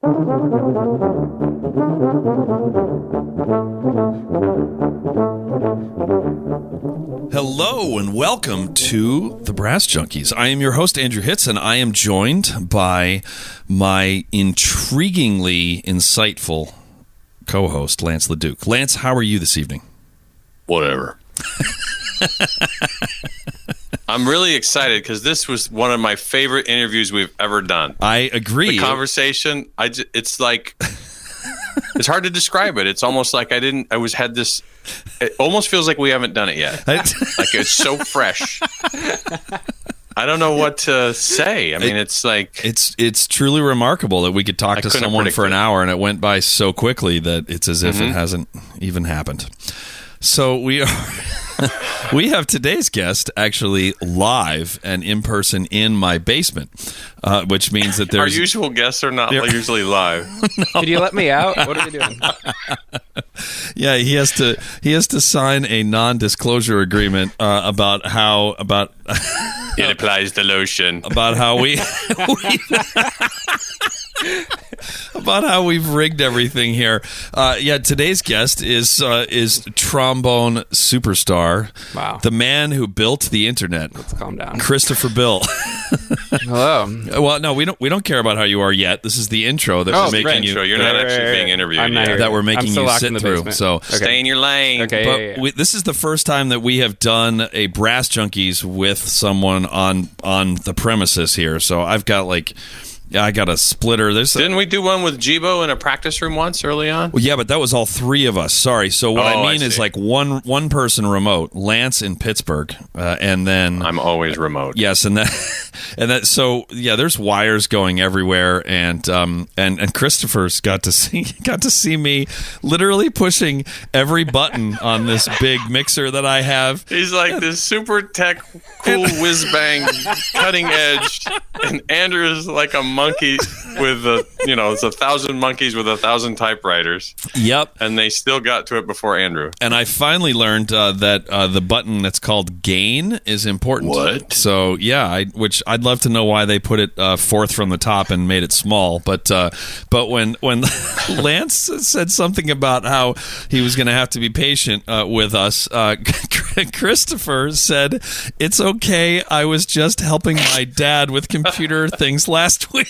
Hello and welcome to the Brass Junkies. I am your host, Andrew Hitz, and I am joined by my intriguingly insightful co-host, Lance LaDuke. Lance, how are you this evening? Whatever. I'm really excited because this was one of my favorite interviews we've ever done. I agree. The conversation, it's like, it's hard to describe it. It's almost like it almost feels like we haven't done it yet. Like it's so fresh. I don't know what to say. I mean, it's like... It's truly remarkable that we could talk to someone for an hour and it went by so quickly that it's as if it hasn't even happened. So we have today's guest actually live and in person in my basement, which means that our usual guests are not usually live. No. Could you let me out? What are we doing? Yeah, he has to sign a non-disclosure agreement about it applies the lotion about how about how we've rigged everything here. Today's guest is trombone superstar. Wow. The man who built the internet. Let's calm down. Christopher Bill. Hello. Well, no, we don't care about how you are yet. This is the intro that we're making you. You're not actually being interviewed yet. That we're making you sit through. So stay in your lane. Okay. But this is the first time that we have done a Brass Junkies with someone on the premises here. So I've got I got a splitter. Didn't we do one with Jibo in a practice room once early on? Well, yeah, but that was all three of us. Sorry. So what I mean is like one person remote, Lance in Pittsburgh, and then I'm always remote. Yes, and that. So yeah, there's wires going everywhere, and Christopher's got to see me literally pushing every button on this big mixer that I have. He's like this super tech, cool whiz bang, cutting edge, and Andrew's like a monkey with it's 1,000 monkeys with 1,000 typewriters. Yep. And they still got to it before Andrew. And I finally learned that the button that's called gain is important. What? So yeah, which I'd love to know why they put it fourth from the top and made it small. But when Lance said something about how he was going to have to be patient with us, Christopher said, "It's okay. I was just helping my dad with computer things last week."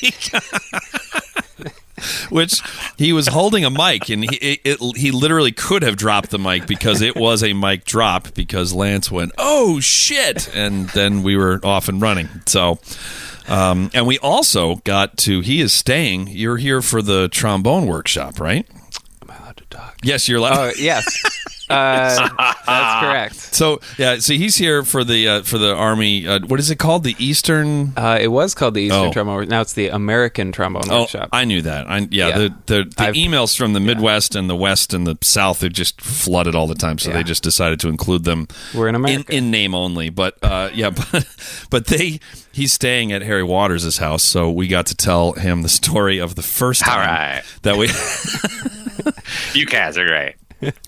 Which he was holding a mic, and he literally could have dropped the mic because it was a mic drop because Lance went, "Oh shit," and then we were off and running. So, and we also got to. He is staying. You're here for the trombone workshop, right? Am I allowed to talk? Yes, you're allowed. Oh yes. That's correct. So yeah, so he's here for the Army. What is it called? The Eastern. It was called the Eastern Trombone. Now it's the American Trombone Workshop. I knew that. The emails from the Midwest and the West and the South have just flooded all the time. So they just decided to include them. We're in America in name only. But he's staying at Harry Waters' house, so we got to tell him the story of the first time that we. You guys are great.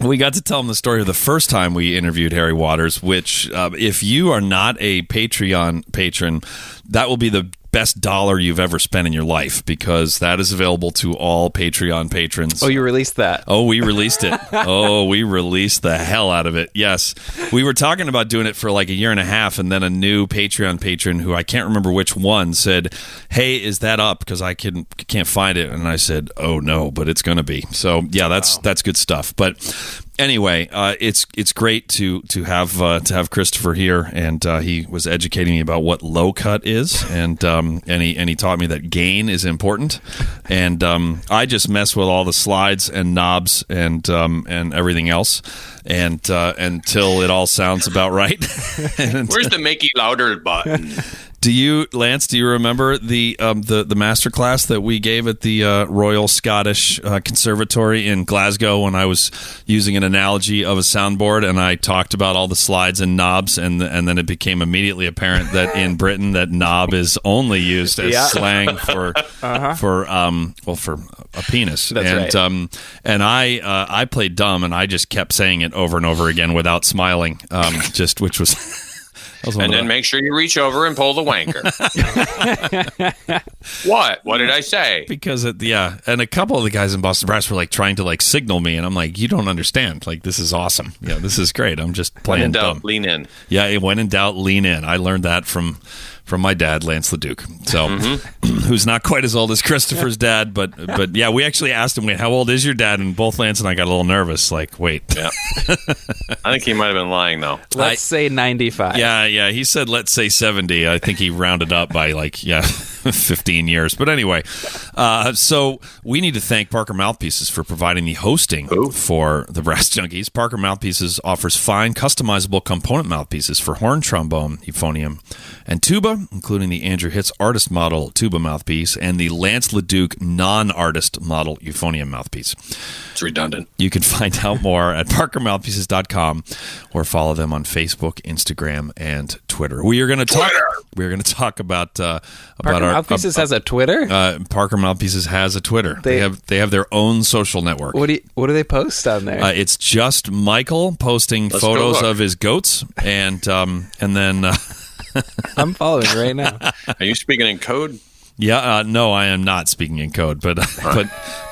We got to tell him the story of the first time we interviewed Harry Waters, which if you are not a Patreon patron, that will be the best dollar you've ever spent in your life, because that is available to all Patreon patrons. Oh, you released that? Oh, we released it. Oh, we released the hell out of it. Yes. We were talking about doing it for like a year and a half, and then a new Patreon patron, who I can't remember which one, said, "Hey, is that up? Because I can't find it." And I said, "Oh, no, but it's going to be." So, yeah, that's good stuff. But anyway, it's great to have Christopher here, and he was educating me about what low cut is, and he taught me that gain is important, and I just mess with all the slides and knobs and everything else, and until it all sounds about right. Where's the make you louder button? Lance, do you remember the master class that we gave at the Royal Scottish Conservatory in Glasgow when I was using an analogy of a soundboard, and I talked about all the slides and knobs, and then it became immediately apparent that in Britain that knob is only used as slang for a penis. That's right. And I played dumb, and I just kept saying it over and over again without smiling, which was And then make sure you reach over and pull the wanker. What did I say? Because and a couple of the guys in Boston Brass were like trying to like signal me, and I'm like, you don't understand. Like, this is awesome. Yeah, this is great. I'm just playing when in doubt, dumb. lean in. Yeah, when in doubt, lean in. I learned that from my dad, Lance LaDuke. So, who's not quite as old as Christopher's dad, but yeah, we actually asked him, wait, how old is your dad? And both Lance and I got a little nervous. Like, wait. Yeah. I think he might have been lying, though. Let's say 95. Yeah. He said, let's say 70. I think he rounded up by 15 years. But anyway, so we need to thank Parker Mouthpieces for providing the hosting for the Brass Junkies. Parker Mouthpieces offers fine, customizable component mouthpieces for horn, trombone, euphonium, and tuba, including the Andrew Hitz artist model tuba mouthpiece and the Lance LaDuke non-artist model euphonium mouthpiece. It's redundant. You can find out more at parkermouthpieces.com or follow them on Facebook, Instagram, and Twitter. We're going to talk about Parker our Mouthpieces has a Twitter? Parker Mouthpieces has a Twitter. They have their own social network. What do they post on there? It's just Michael posting photos of his goats, and then I'm following right now. Are you speaking in code? Yeah, no, I am not speaking in code, but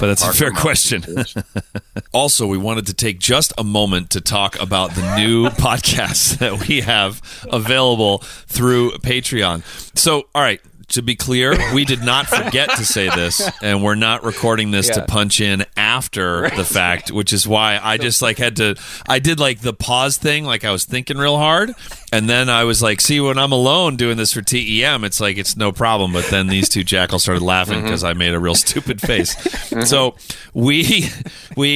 that's a fair question. Also, we wanted to take just a moment to talk about the new podcast that we have available through Patreon. So, all right. To be clear, we did not forget to say this, and we're not recording this to punch in after the fact, which is why I just I did the pause thing, like I was thinking real hard, and then I was like, see, when I'm alone doing this for TEM, it's no problem, but then these two jackals started laughing because I made a real stupid face. So we,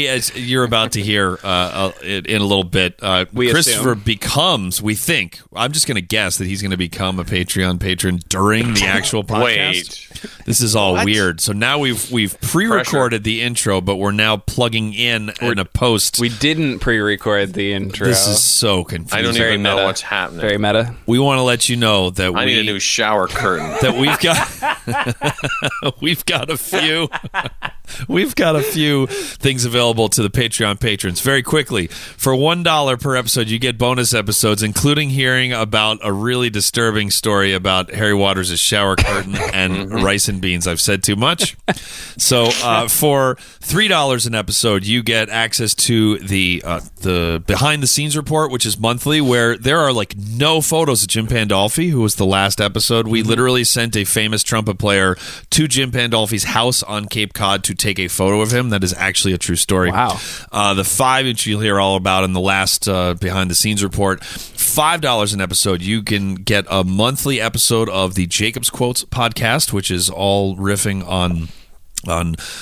as you're about to hear in a little bit, Christopher becomes, we think, I'm just going to guess that he's going to become a Patreon patron during the actual podcast. Wait. This is all weird. So now we've pre-recorded the intro, but we're now plugging in a post. We didn't pre-record the intro. This is so confusing. I don't even know what's happening. Very meta. We want to let you know that I need a new shower curtain. That we've got a few things available to the Patreon patrons. Very quickly, for $1 per episode, you get bonus episodes, including hearing about a really disturbing story about Harry Waters' shower curtain and rice and beans. I've said too much. So for $3 an episode, you get access to the behind the scenes report, which is monthly, where there are no photos of Jim Pandolfi, who was the last episode. We literally sent a famous trumpet player to Jim Pandolfi's house on Cape Cod to take a photo of him. That is actually a true story. Wow. The 5 inch you'll hear all about in the last behind the scenes report. $5 an episode, you can get a monthly episode of the Jacobs Quotes podcast, which is all riffing on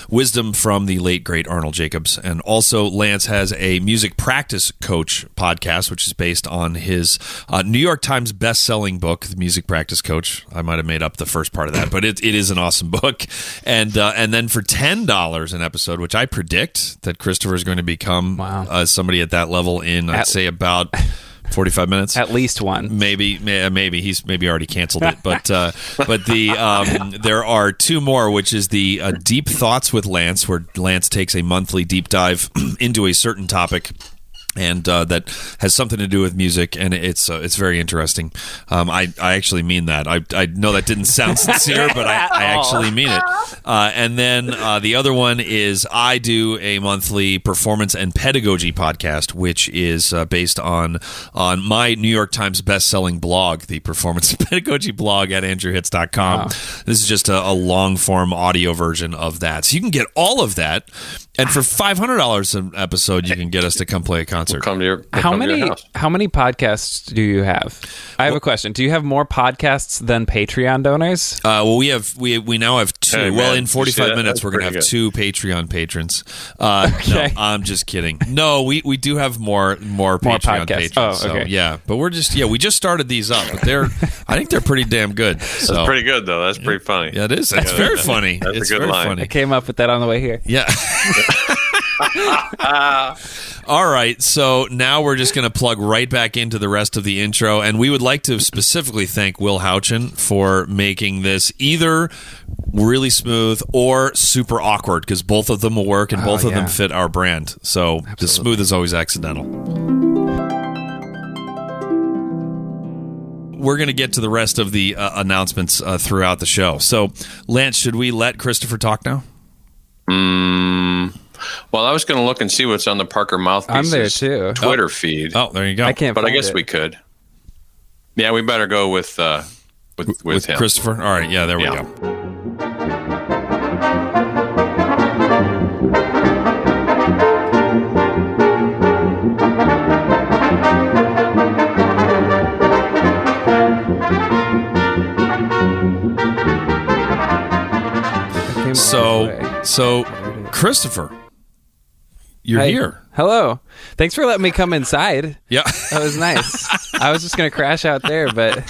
wisdom from the late great Arnold Jacobs. And also Lance has a music practice coach podcast, which is based on his New York Times best-selling book, The Music Practice Coach. I might have made up the first part of that, but it is an awesome book. And then for $10 an episode, which I predict that Christopher is going to become somebody at that level in, I'd say, about 45 minutes, at least one. Maybe he's already canceled it, but there are 2 more, which is the Deep Thoughts with Lance, where Lance takes a monthly deep dive into a certain topic. And that has something to do with music, and it's very interesting. I actually mean that. I know that didn't sound sincere, but I actually mean it. And then the other one is I do a monthly performance and pedagogy podcast, which is based on my New York Times best-selling blog, the performance and pedagogy blog at andrewhitz.com. Wow. This is just a long-form audio version of that. So you can get all of that. And for $500 an episode, you can get us to come play a concert. We'll come to your How many podcasts do you have? I have a question. Do you have more podcasts than Patreon donors? Well, we now have 2. Hey, well, in 45 minutes, we're going to have 2 Patreon patrons. Okay. No, I'm just kidding. No, we do have more Patreon patrons. Oh, okay. So, yeah, but we just started these up, but I think they're pretty damn good. So. That's pretty good, though. That's pretty funny. Yeah, it is. It's very funny. That's a good line. Funny. I came up with that on the way here. Yeah. All right, so now we're just going to plug right back into the rest of the intro, and we would like to specifically thank Will Houchin for making this either really smooth or super awkward, because both of them will work and both of them fit our brand. So Absolutely. The smooth is always accidental. we're going to get to the rest of the announcements throughout the show. So, Lance, should we let Christopher talk now? Well, I was going to look and see what's on the Parker Mouthpiece's I'm there too. Twitter feed. Oh, there you go. I can't. But I find guess it. we could. Yeah, we better go with him. Christopher. All right. Yeah, there we go. So, Christopher, you're here. Hello. Thanks for letting me come inside. Yeah, That was nice. I was just gonna crash out there, but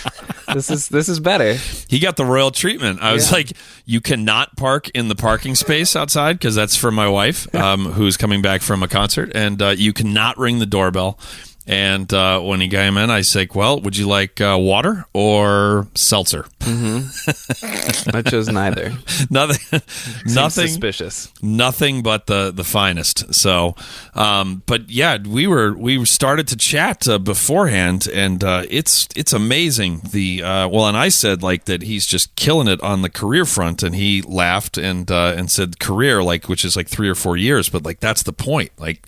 this is better. he got the royal treatment. I was like, you cannot park in the parking space outside because that's for my wife, who's coming back from a concert, and you cannot ring the doorbell. And when he came in, I said, well, would you like water or seltzer? I chose neither. Nothing. Suspicious. Nothing but the finest. So, but yeah, we started to chat beforehand, and it's amazing. And I said like that he's just killing it on the career front, and he laughed and said career, like, which is like 3 or 4 years, but like that's the point. Like,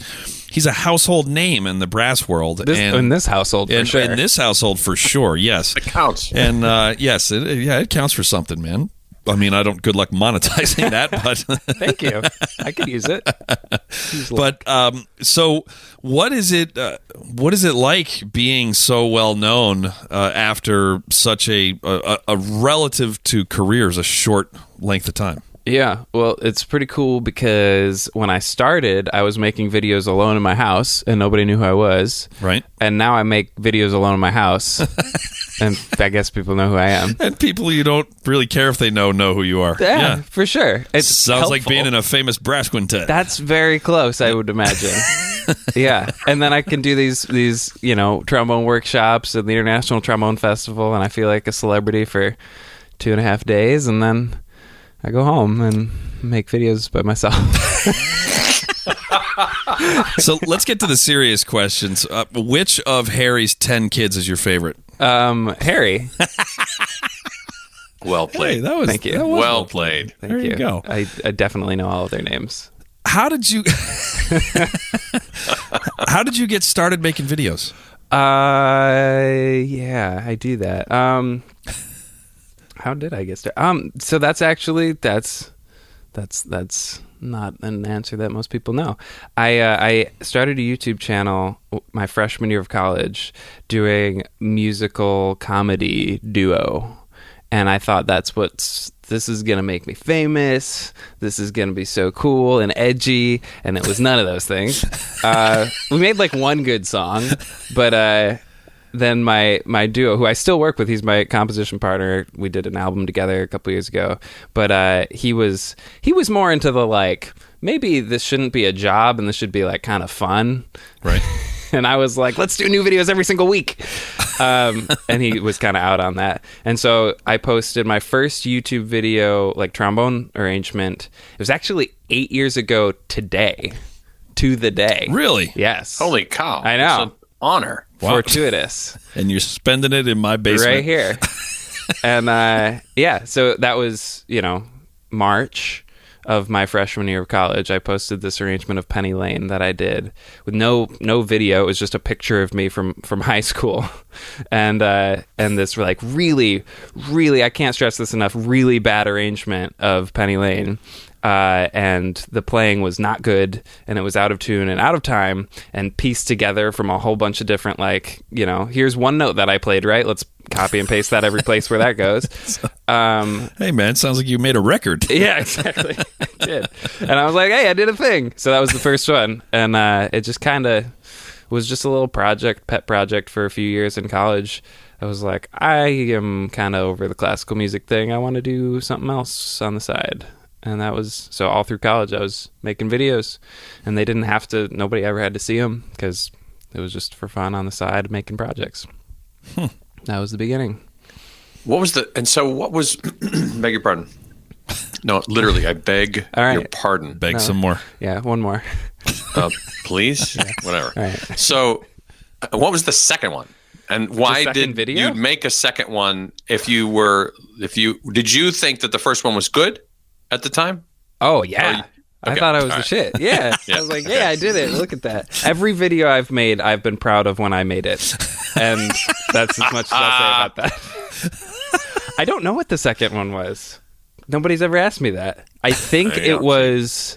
he's a household name in the brass world. In this household, for sure. In this household, for sure, yes. It counts. And yes, it counts for something, man. I mean, I don't good luck monetizing that, but Thank you. I could use it. but so what is it like being so well known after such a relative to careers a short length of time? Yeah, well, it's pretty cool because when I started, I was making videos alone in my house and nobody knew who I was. Right. And now I make videos alone in my house and I guess people know who I am. And people you don't really care if they know who you are. Yeah, for sure. It sounds like being in a famous brass quintet. That's very close, I would imagine. Yeah. And then I can do these trombone workshops at the International Trombone Festival and I feel like a celebrity for 2.5 days and then I go home and make videos by myself. So let's get to the serious questions. Which of Harry's 10 kids is your favorite? Harry. Well played. Hey, that was, Thank you. that was Well played. Thank There you go. I definitely know all of their names. How did you get started making videos? Yeah, I do that. How did I get started? So that's not an answer that most people know. I started a YouTube channel my freshman year of college doing musical comedy duo. And I thought this is going to make me famous. This is going to be so cool and edgy. And it was none of those things. We made like one good song, but then my duo, who I still work with, he's my composition partner. We did an album together a couple years ago, but he was more into the like, maybe this shouldn't be a job and this should be like kind of fun, right? And I was like, let's do new videos every single week. And he was kind of out on that. And so I posted my first YouTube video, like trombone arrangement. It was actually 8 years ago today, to the day. Really? Yes. Holy cow. I know. It's an honor. Wow. Fortuitous. And you're spending it in my basement. Right here. And so that was, March of my freshman year of college. I posted this arrangement of Penny Lane that I did with no video. It was just a picture of me from high school. And this like really, really, I can't stress this enough, really bad arrangement of Penny Lane. And the playing was not good and it was out of tune and out of time and pieced together from a whole bunch of different, like, here's one note that I played, right? Let's copy and paste that every place where that goes. Hey man, sounds like you made a record. Yeah, exactly. I did. And I was like, hey, I did a thing. So that was the first one. And it just kind of was just a little pet project for a few years in college. I was like, I am kind of over the classical music thing. I want to do something else on the side. And that was, so all through college, I was making videos and nobody ever had to see them because it was just for fun on the side, making projects. That was the beginning. What was beg your pardon. No, literally, I beg your pardon. Beg some more. Yeah, one more. Please? Yeah. Whatever. All right. So, what was the second one? And why did video? you make a second one did you think that the first one was good at the time? Oh, yeah. Okay. I thought I was the shit. Yeah. I was like, I did it. Look at that. Every video I've made, I've been proud of when I made it. And that's as much as I'll say about that. I don't know what the second one was. Nobody's ever asked me that. I think it was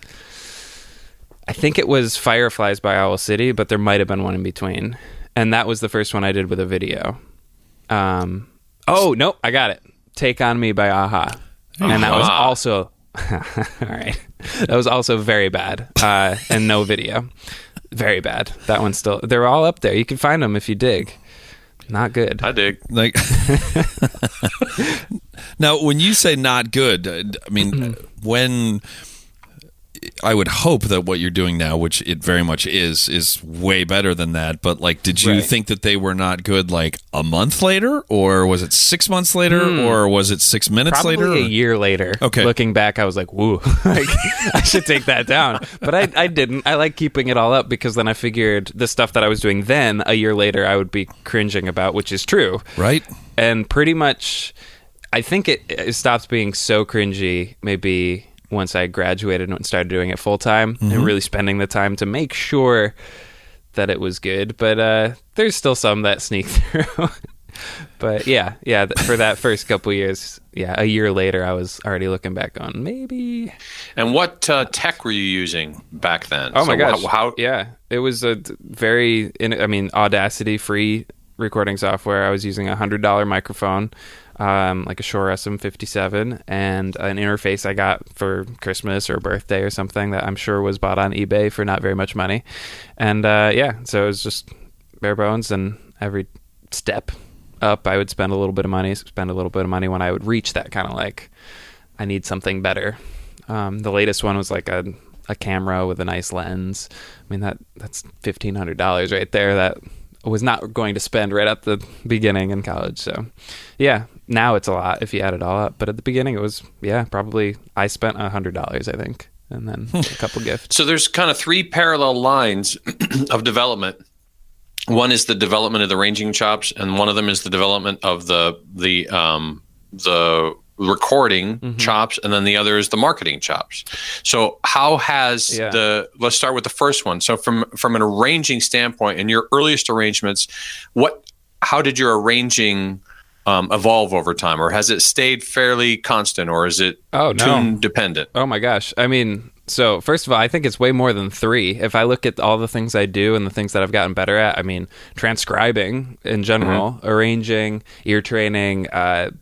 Fireflies by Owl City, but there might have been one in between. And that was the first one I did with a video. Nope, I got it. Take On Me by Aha. And that was also... all right. That was also very bad. And no video. Very bad. That one's still... They're all up there. You can find them if you dig. Not good. I dig. Like... Now, when you say not good, I mean, when... I would hope that what you're doing now, which it very much is way better than that. But like, did you think that they were not good like a month later, or was it 6 months later, or was it 6 minutes later? Probably a year later. Okay. Looking back, I was like, woo, like, I should take that down. But I didn't. I like keeping it all up because then I figured the stuff that I was doing then a year later, I would be cringing about, which is true. Right. And pretty much, I think it stopped being so cringy maybe once I graduated and started doing it full time and really spending the time to make sure that it was good. But there's still some that sneak through. But yeah, for that first couple years, a year later, I was already looking back on maybe. And what tech were you using back then? Oh my gosh. It was a very, Audacity free recording software. I was using a $100 microphone. Like a Shure SM57, and an interface I got for Christmas or birthday or something that I'm sure was bought on eBay for not very much money. And so it was just bare bones, and every step up I would spend a little bit of money when I would reach that kind of like, I need something better. The latest one was like a camera with a nice lens. I mean, that's $1,500 right there that I was not going to spend right at the beginning in college. So yeah, now it's a lot if you add it all up. But at the beginning it was, probably I spent $100, I think. And then a couple gifts. So there's kind of three parallel lines of development. One is the development of the arranging chops, and one of them is the development of the recording chops, and then the other is the marketing chops. So how has let's start with the first one. So from an arranging standpoint, in your earliest arrangements, how did your arranging evolve over time, or has it stayed fairly constant, or is it tune dependent? Oh my gosh. I mean, so first of all, I think it's way more than 3. If I look at all the things I do and the things that I've gotten better at, I mean, transcribing in general, arranging, ear training,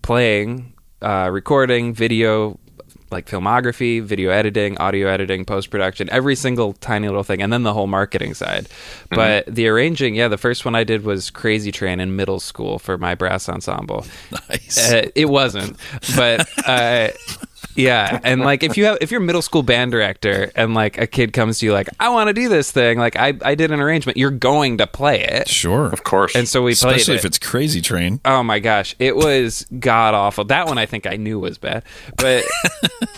playing, recording, video, like filmography, video editing, audio editing, post-production, every single tiny little thing, and then the whole marketing side. But the arranging, the first one I did was Crazy Train in middle school for my brass ensemble. Nice. It wasn't, but and like if you're a middle school band director and like a kid comes to you like, I want to do this thing, like I did an arrangement, you're going to play it. Sure. Of course. And so we played it. Especially if it's Crazy Train. Oh my gosh, it was god awful. That one I think I knew was bad, but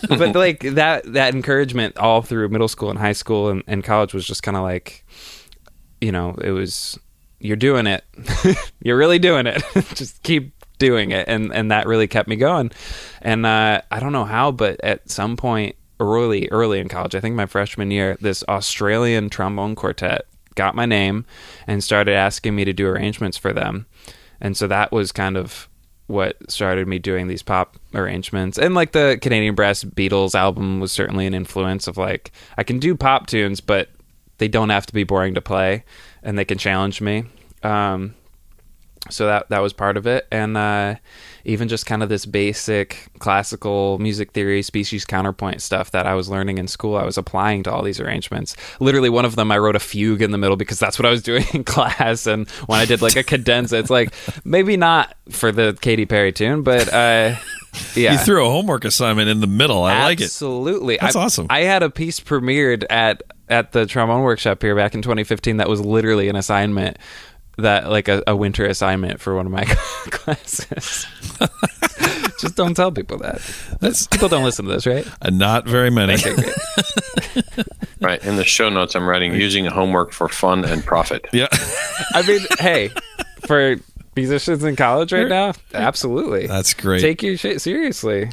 but like that encouragement all through middle school and high school and college was just kind of like, it was, you're doing it. You're really doing it. Just keep doing it, and that really kept me going. And I don't know how, but at some point early in college, I think my freshman year, this Australian trombone quartet got my name and started asking me to do arrangements for them. And so that was kind of what started me doing these pop arrangements. And like the Canadian Brass Beatles album was certainly an influence of like, I can do pop tunes, but they don't have to be boring to play, and they can challenge me. So that was part of it. And even just kind of this basic classical music theory, species counterpoint stuff that I was learning in school, I was applying to all these arrangements. Literally one of them, I wrote a fugue in the middle because that's what I was doing in class. And when I did like a cadenza, it's like, maybe not for the Katy Perry tune, but you threw a homework assignment in the middle. I like it. Absolutely. That's awesome. I had a piece premiered at the trombone workshop here back in 2015 that was literally an assignment, that like a winter assignment for one of my classes. Just don't tell people that. People don't listen to this, right? Not very many. Okay, great. Right. In the show notes, I'm writing using homework for fun and profit. Yeah. I mean, hey, for musicians in college right now? Absolutely. That's great. Take your shit seriously.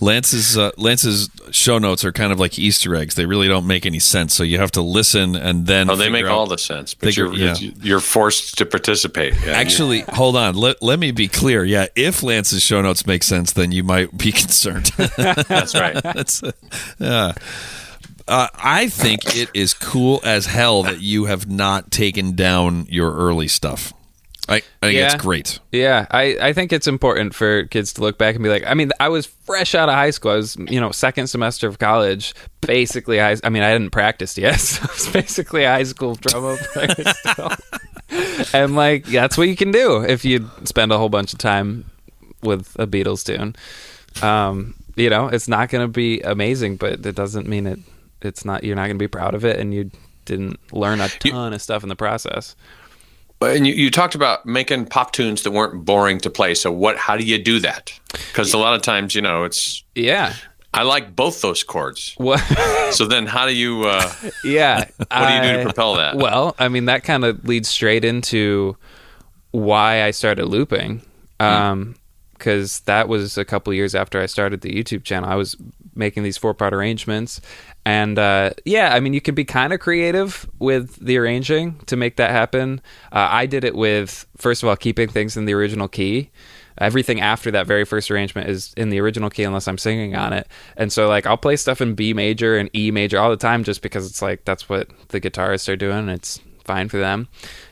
Lance's show notes are kind of like Easter eggs. They really don't make any sense, so you have to listen and then. Oh, they make all the sense, but you're forced to participate. Yeah, actually, hold on. Let me be clear. Yeah, if Lance's show notes make sense, then you might be concerned. That's right. I think it is cool as hell that you have not taken down your early stuff. I think it's great. Yeah, I think it's important for kids to look back and be like, I mean, I was fresh out of high school. I was, second semester of college. Basically, I hadn't practiced yet. So I was basically a high school trombone player still. And, that's what you can do if you spend a whole bunch of time with a Beatles tune. It's not going to be amazing, but it doesn't mean it's not. You're not going to be proud of it, and you didn't learn a ton of stuff in the process. And you talked about making pop tunes that weren't boring to play. So how do you do that? Because a lot of times, it's... Yeah. I like both those chords. What? So then how do you... yeah. What do you do to propel that? Well, that kind of leads straight into why I started looping. Because that was a couple years after I started the YouTube channel. I was making these 4-part arrangements. And you can be kind of creative with the arranging to make that happen. I did it with, first of all, keeping things in the original key. Everything after that very first arrangement is in the original key unless I'm singing on it. And so I'll play stuff in B major and E major all the time just because it's that's what the guitarists are doing. And it's fine for them.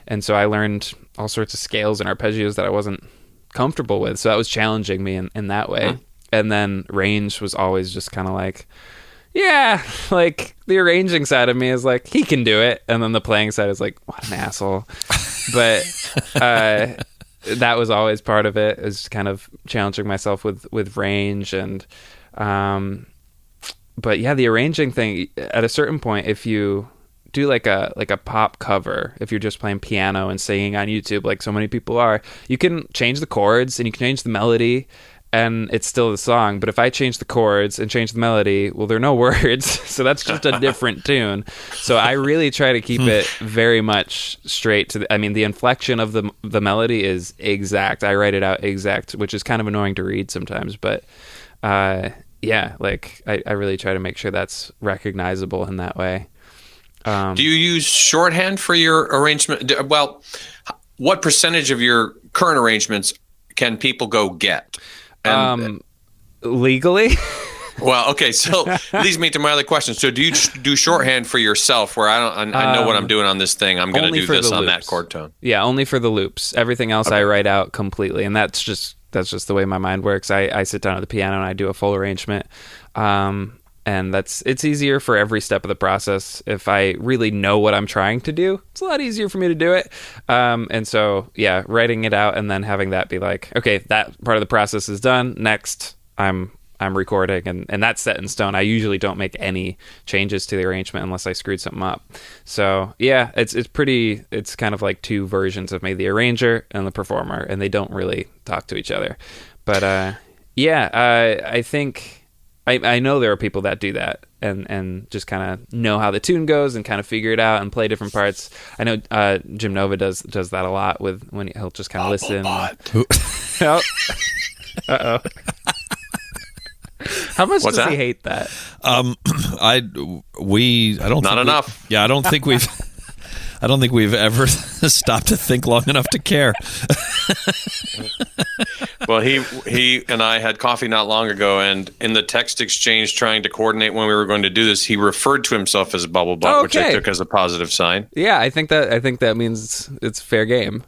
And so I learned all sorts of scales and arpeggios that I wasn't comfortable with. So that was challenging me in that way. Mm-hmm. And then range was always just kind of yeah, the arranging side of me is he can do it. And then the playing side is what an asshole. But that was always part of it, is kind of challenging myself with range. And but yeah, the arranging thing, at a certain point, if you do a pop cover, if you're just playing piano and singing on YouTube like so many people are, you can change the chords and you can change the melody, and it's still the song. But if I change the chords and change the melody, well, there are no words, so that's just a different tune. So I really try to keep it very much straight to the inflection of the melody is exact. I write it out exact, which is kind of annoying to read sometimes, but I really try to make sure that's recognizable in that way. Do you use shorthand for your arrangement? Well, what percentage of your current arrangements can people go get? Legally? Well, okay, so leads me to my other question. So do you do shorthand for yourself where I know what I'm doing on this thing, I'm going to do this on that chord tone? Yeah, only for the loops. Everything else I write out completely, and that's just the way my mind works. I sit down at the piano and I do a full arrangement. And it's easier for every step of the process. If I really know what I'm trying to do, it's a lot easier for me to do it. And so, yeah, writing it out and then having that be okay, that part of the process is done. Next, I'm recording, and that's set in stone. I usually don't make any changes to the arrangement unless I screwed something up. So, yeah, it's kind of like two versions of me, the arranger and the performer, and they don't really talk to each other. But, I think... I know there are people that do that and just kind of know how the tune goes and kind of figure it out and play different parts. I know Jim Nova does that a lot with when he'll just kind of listen. Oh. Uh-oh. How much does he hate that? I don't. Not enough. Yeah, I don't think we've ever stopped to think long enough to care. Well, he and I had coffee not long ago, and in the text exchange trying to coordinate when we were going to do this, he referred to himself as a bubble butt, which I took as a positive sign. Yeah, I think that means it's fair game.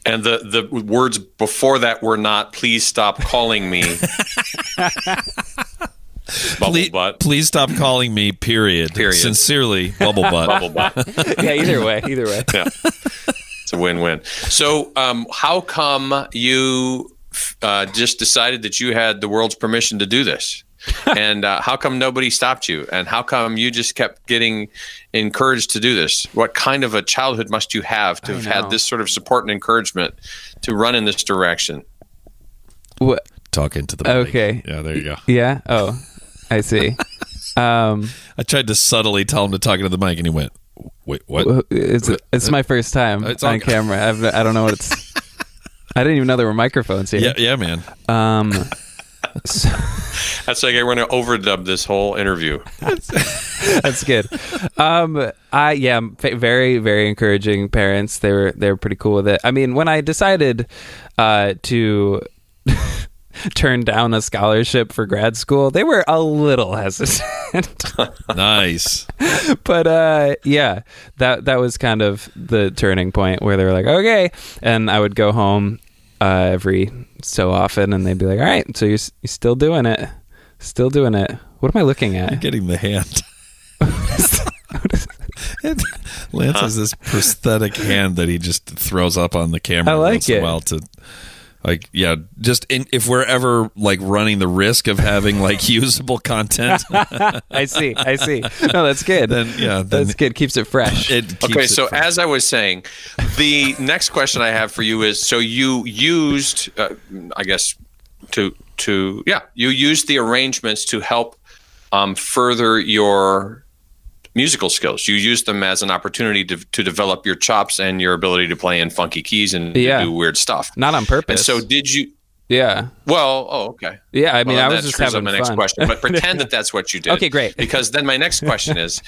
And the words before that were not, "Please stop calling me." Bubble butt. Please stop calling me. Period. Sincerely, bubble butt. Bubble butt. Yeah. Either way. Yeah. It's a win-win. So, how come you just decided that you had the world's permission to do this? And how come nobody stopped you? And how come you just kept getting encouraged to do this? What kind of a childhood must you have to have had this sort of support and encouragement to run in this direction? What? Talking to the mic. Okay. Yeah, there you go. Yeah? Oh, I see. I tried to subtly tell him to talk into the mic, and he went, "Wait, what?" It's my first time on camera. I don't know what it's... I didn't even know there were microphones here. Yeah, man. So, That's like I want to overdub this whole interview. that's good. Very, very encouraging parents. They were pretty cool with it. I mean, when I decided to turn down a scholarship for grad school, they were a little hesitant. Nice. But that was kind of the turning point where they were like, okay. And I would go home every so often, and they'd be like, all right, so you're still doing it. Still doing it. What am I looking at? You're getting the hand. Lance has this prosthetic hand that he just throws up on the camera once in a while to, like, if we're ever like running the risk of having like usable content. I see. No, that's good. That's good. Keeps it fresh. Fresh. As I was saying, the next question I have for you is: so you used, I guess, you used the arrangements to help further your musical skills. You used them as an opportunity to develop your chops and your ability to play in funky keys and do weird stuff. Not on purpose. And so did you? Yeah. Well, okay. Yeah, I mean, I was just having my fun. Next question, but pretend that's what you did. Okay, great. Because then my next question is,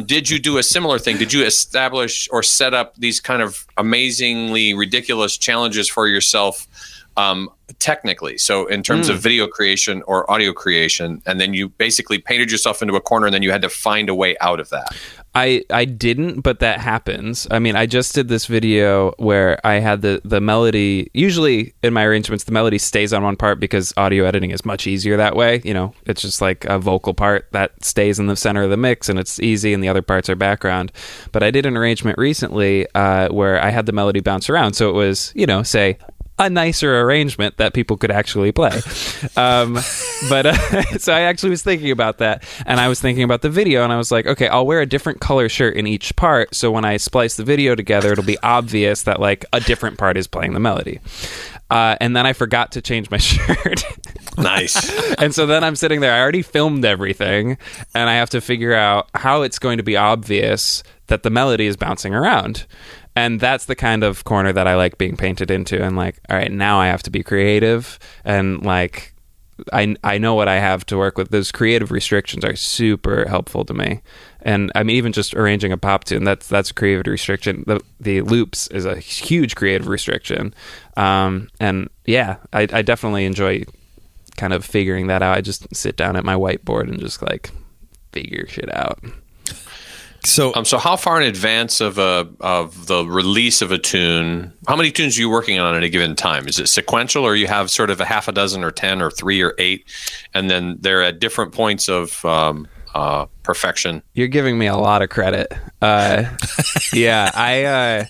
did you do a similar thing? Did you establish or set up these kind of amazingly ridiculous challenges for yourself technically? So in terms of video creation or audio creation, and then you basically painted yourself into a corner and then you had to find a way out of that. I didn't, but that happens. I mean, I just did this video where I had the melody. Usually in my arrangements, the melody stays on one part because audio editing is much easier that way. You know, it's just like a vocal part that stays in the center of the mix and it's easy, and the other parts are background. But I did an arrangement recently where I had the melody bounce around. So it was, say, a nicer arrangement that people could actually play. So I actually was thinking about that, and I was thinking about the video, and I was like, okay, I'll wear a different color shirt in each part, so when I splice the video together, it'll be obvious that like a different part is playing the melody. And then I forgot to change my shirt. Nice. And so then I'm sitting there, I already filmed everything, and I have to figure out how it's going to be obvious that the melody is bouncing around. And that's the kind of corner that I like being painted into. And like, all right, now I have to be creative. And like, I know what I have to work with. Those creative restrictions are super helpful to me. And I mean, even just arranging a pop tune, that's a creative restriction. The loops is a huge creative restriction. And yeah, I definitely enjoy kind of figuring that out. I just sit down at my whiteboard and just like figure shit out. So how far in advance of the release of a tune, how many tunes are you working on at a given time? Is it sequential, or you have sort of a half a dozen or 10 or 3 or 8, and then they're at different points of perfection? You're giving me a lot of credit. Yeah, I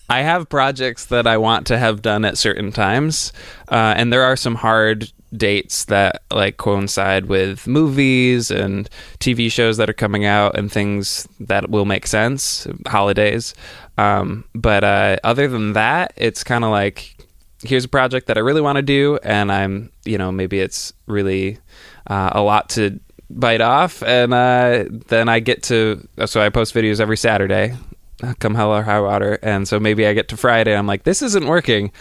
have projects that I want to have done at certain times, and there are some hard dates that like coincide with movies and TV shows that are coming out and things that will make sense, holidays. But other than that, it's kind of like, here's a project that I really want to do, and I'm, maybe it's really a lot to bite off, and then I get to, so I post videos every Saturday, come hell or high water, and so maybe I get to Friday, I'm like, this isn't working.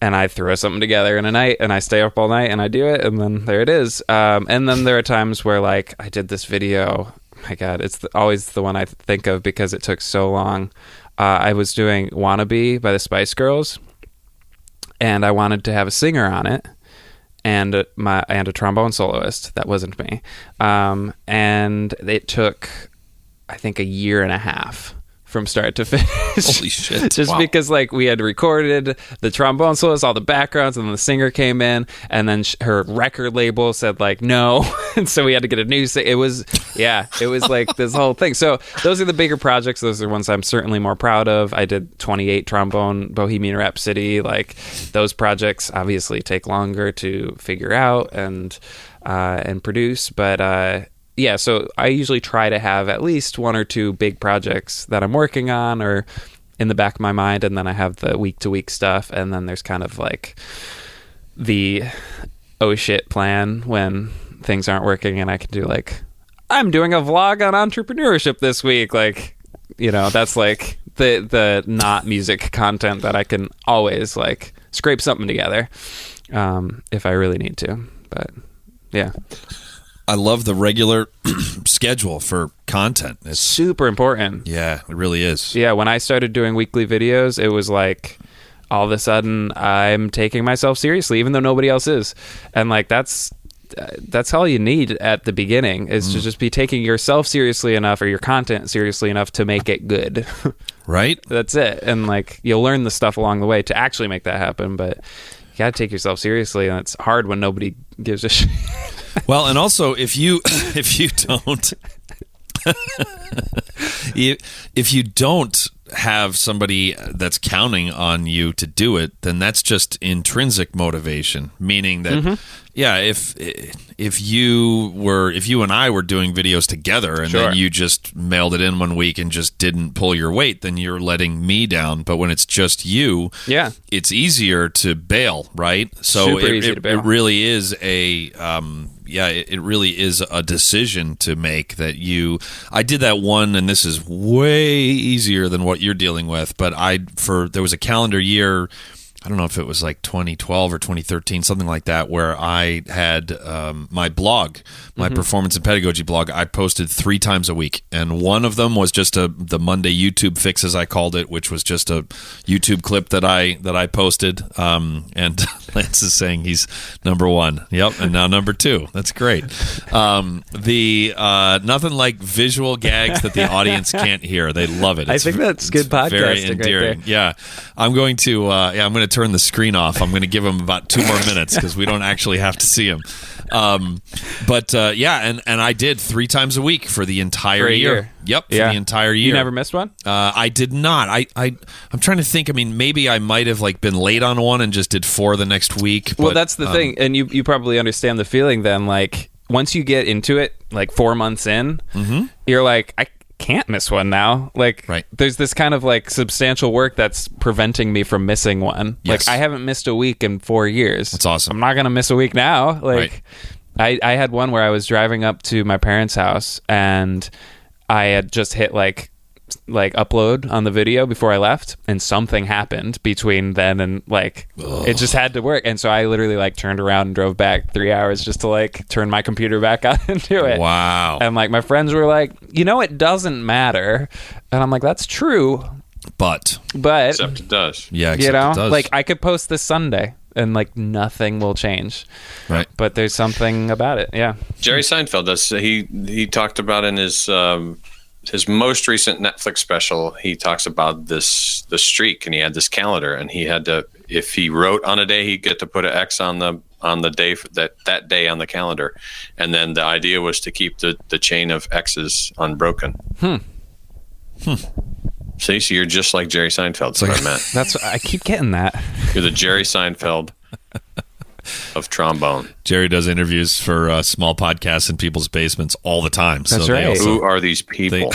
And I throw something together in a night, and I stay up all night, and I do it, and then there it is. And then there are times where, like, I did this video. My God, it's always the one I think of because it took so long. I was doing "Wannabe" by the Spice Girls, and I wanted to have a singer on it, and a trombone soloist. That wasn't me. And it took, I think, a year and a half from start to finish. Holy shit. Just because like we had recorded the trombone soloist, all the backgrounds, and then the singer came in, and then her record label said like no, and so we had to get a new it was like this whole thing. So those are the bigger projects. Those are ones I'm certainly more proud of. I did 28 trombone Bohemian Rhapsody. Like those projects obviously take longer to figure out and produce, but yeah, so I usually try to have at least 1 or 2 big projects that I'm working on or in the back of my mind, and then I have the week-to-week stuff, and then there's kind of like the oh shit plan when things aren't working, and I can do like, I'm doing a vlog on entrepreneurship this week. Like, that's like the not music content that I can always like scrape something together if I really need to. But yeah. I love the regular schedule for content. It's super important. Yeah, it really is. Yeah, when I started doing weekly videos, it was like all of a sudden I'm taking myself seriously, even though nobody else is. And like that's all you need at the beginning is to just be taking yourself seriously enough or your content seriously enough to make it good. Right? That's it. And like you'll learn the stuff along the way to actually make that happen, but you got to take yourself seriously, and it's hard when nobody gives a shit. Well, and also if you don't if you don't have somebody that's counting on you to do it, then that's just intrinsic motivation, meaning that if you and I were doing videos together and then you just mailed it in one week and just didn't pull your weight, then you're letting me down. But when it's just you, it's easier to bail, right? So it really is it really is a decision to make that I did that one, and this is way easier than what you're dealing with, but there was a calendar year, I don't know if it was like 2012 or 2013, something like that, where I had my blog, my performance and pedagogy blog. I posted 3 times a week, and one of them was just the Monday YouTube fix, as I called it, which was just a YouTube clip that I posted. And Lance is saying he's number 1. Yep, and now number 2. That's great. Nothing like visual gags that the audience can't hear. They love it. I think that's good podcasting. Very endearing. Right there. Yeah, I'm going to turn the screen off. I'm going to give him about 2 more minutes because we don't actually have to see him. And I did 3 times a week for the entire year. Yep, for the entire year. You never missed one? I did not. I'm trying to think. I mean, maybe I might have been late on one and just did 4 the next week. Well, that's the thing, and you probably understand the feeling then. Like once you get into it, like 4 months in, you're like, I can't miss one now. Like there's this kind of like substantial work that's preventing me from missing one. Yes. Like I haven't missed a week in 4 years. That's awesome. I'm not gonna miss a week now. Like I had one where I was driving up to my parents' house and I had just hit like upload on the video before I left, and something happened between then and it just had to work. And so I literally turned around and drove back 3 hours just to turn my computer back on and do it. Wow. And my friends were like, it doesn't matter. And I'm like, that's true. But except it does. Yeah, except it does. I could post this Sunday and nothing will change. Right. But there's something about it. Yeah. Jerry Seinfeld does. He talked about in his most recent Netflix special, he talks about the streak, and he had this calendar, and he had to, if he wrote on a day, he'd get to put an X on the day that day on the calendar, and then the idea was to keep the chain of X's unbroken. See, so you're just like Jerry Seinfeld. That's what I meant. I keep getting that. You're the Jerry Seinfeld of trombone. Jerry does interviews for small podcasts in people's basements all the time. That's right. Who are these people?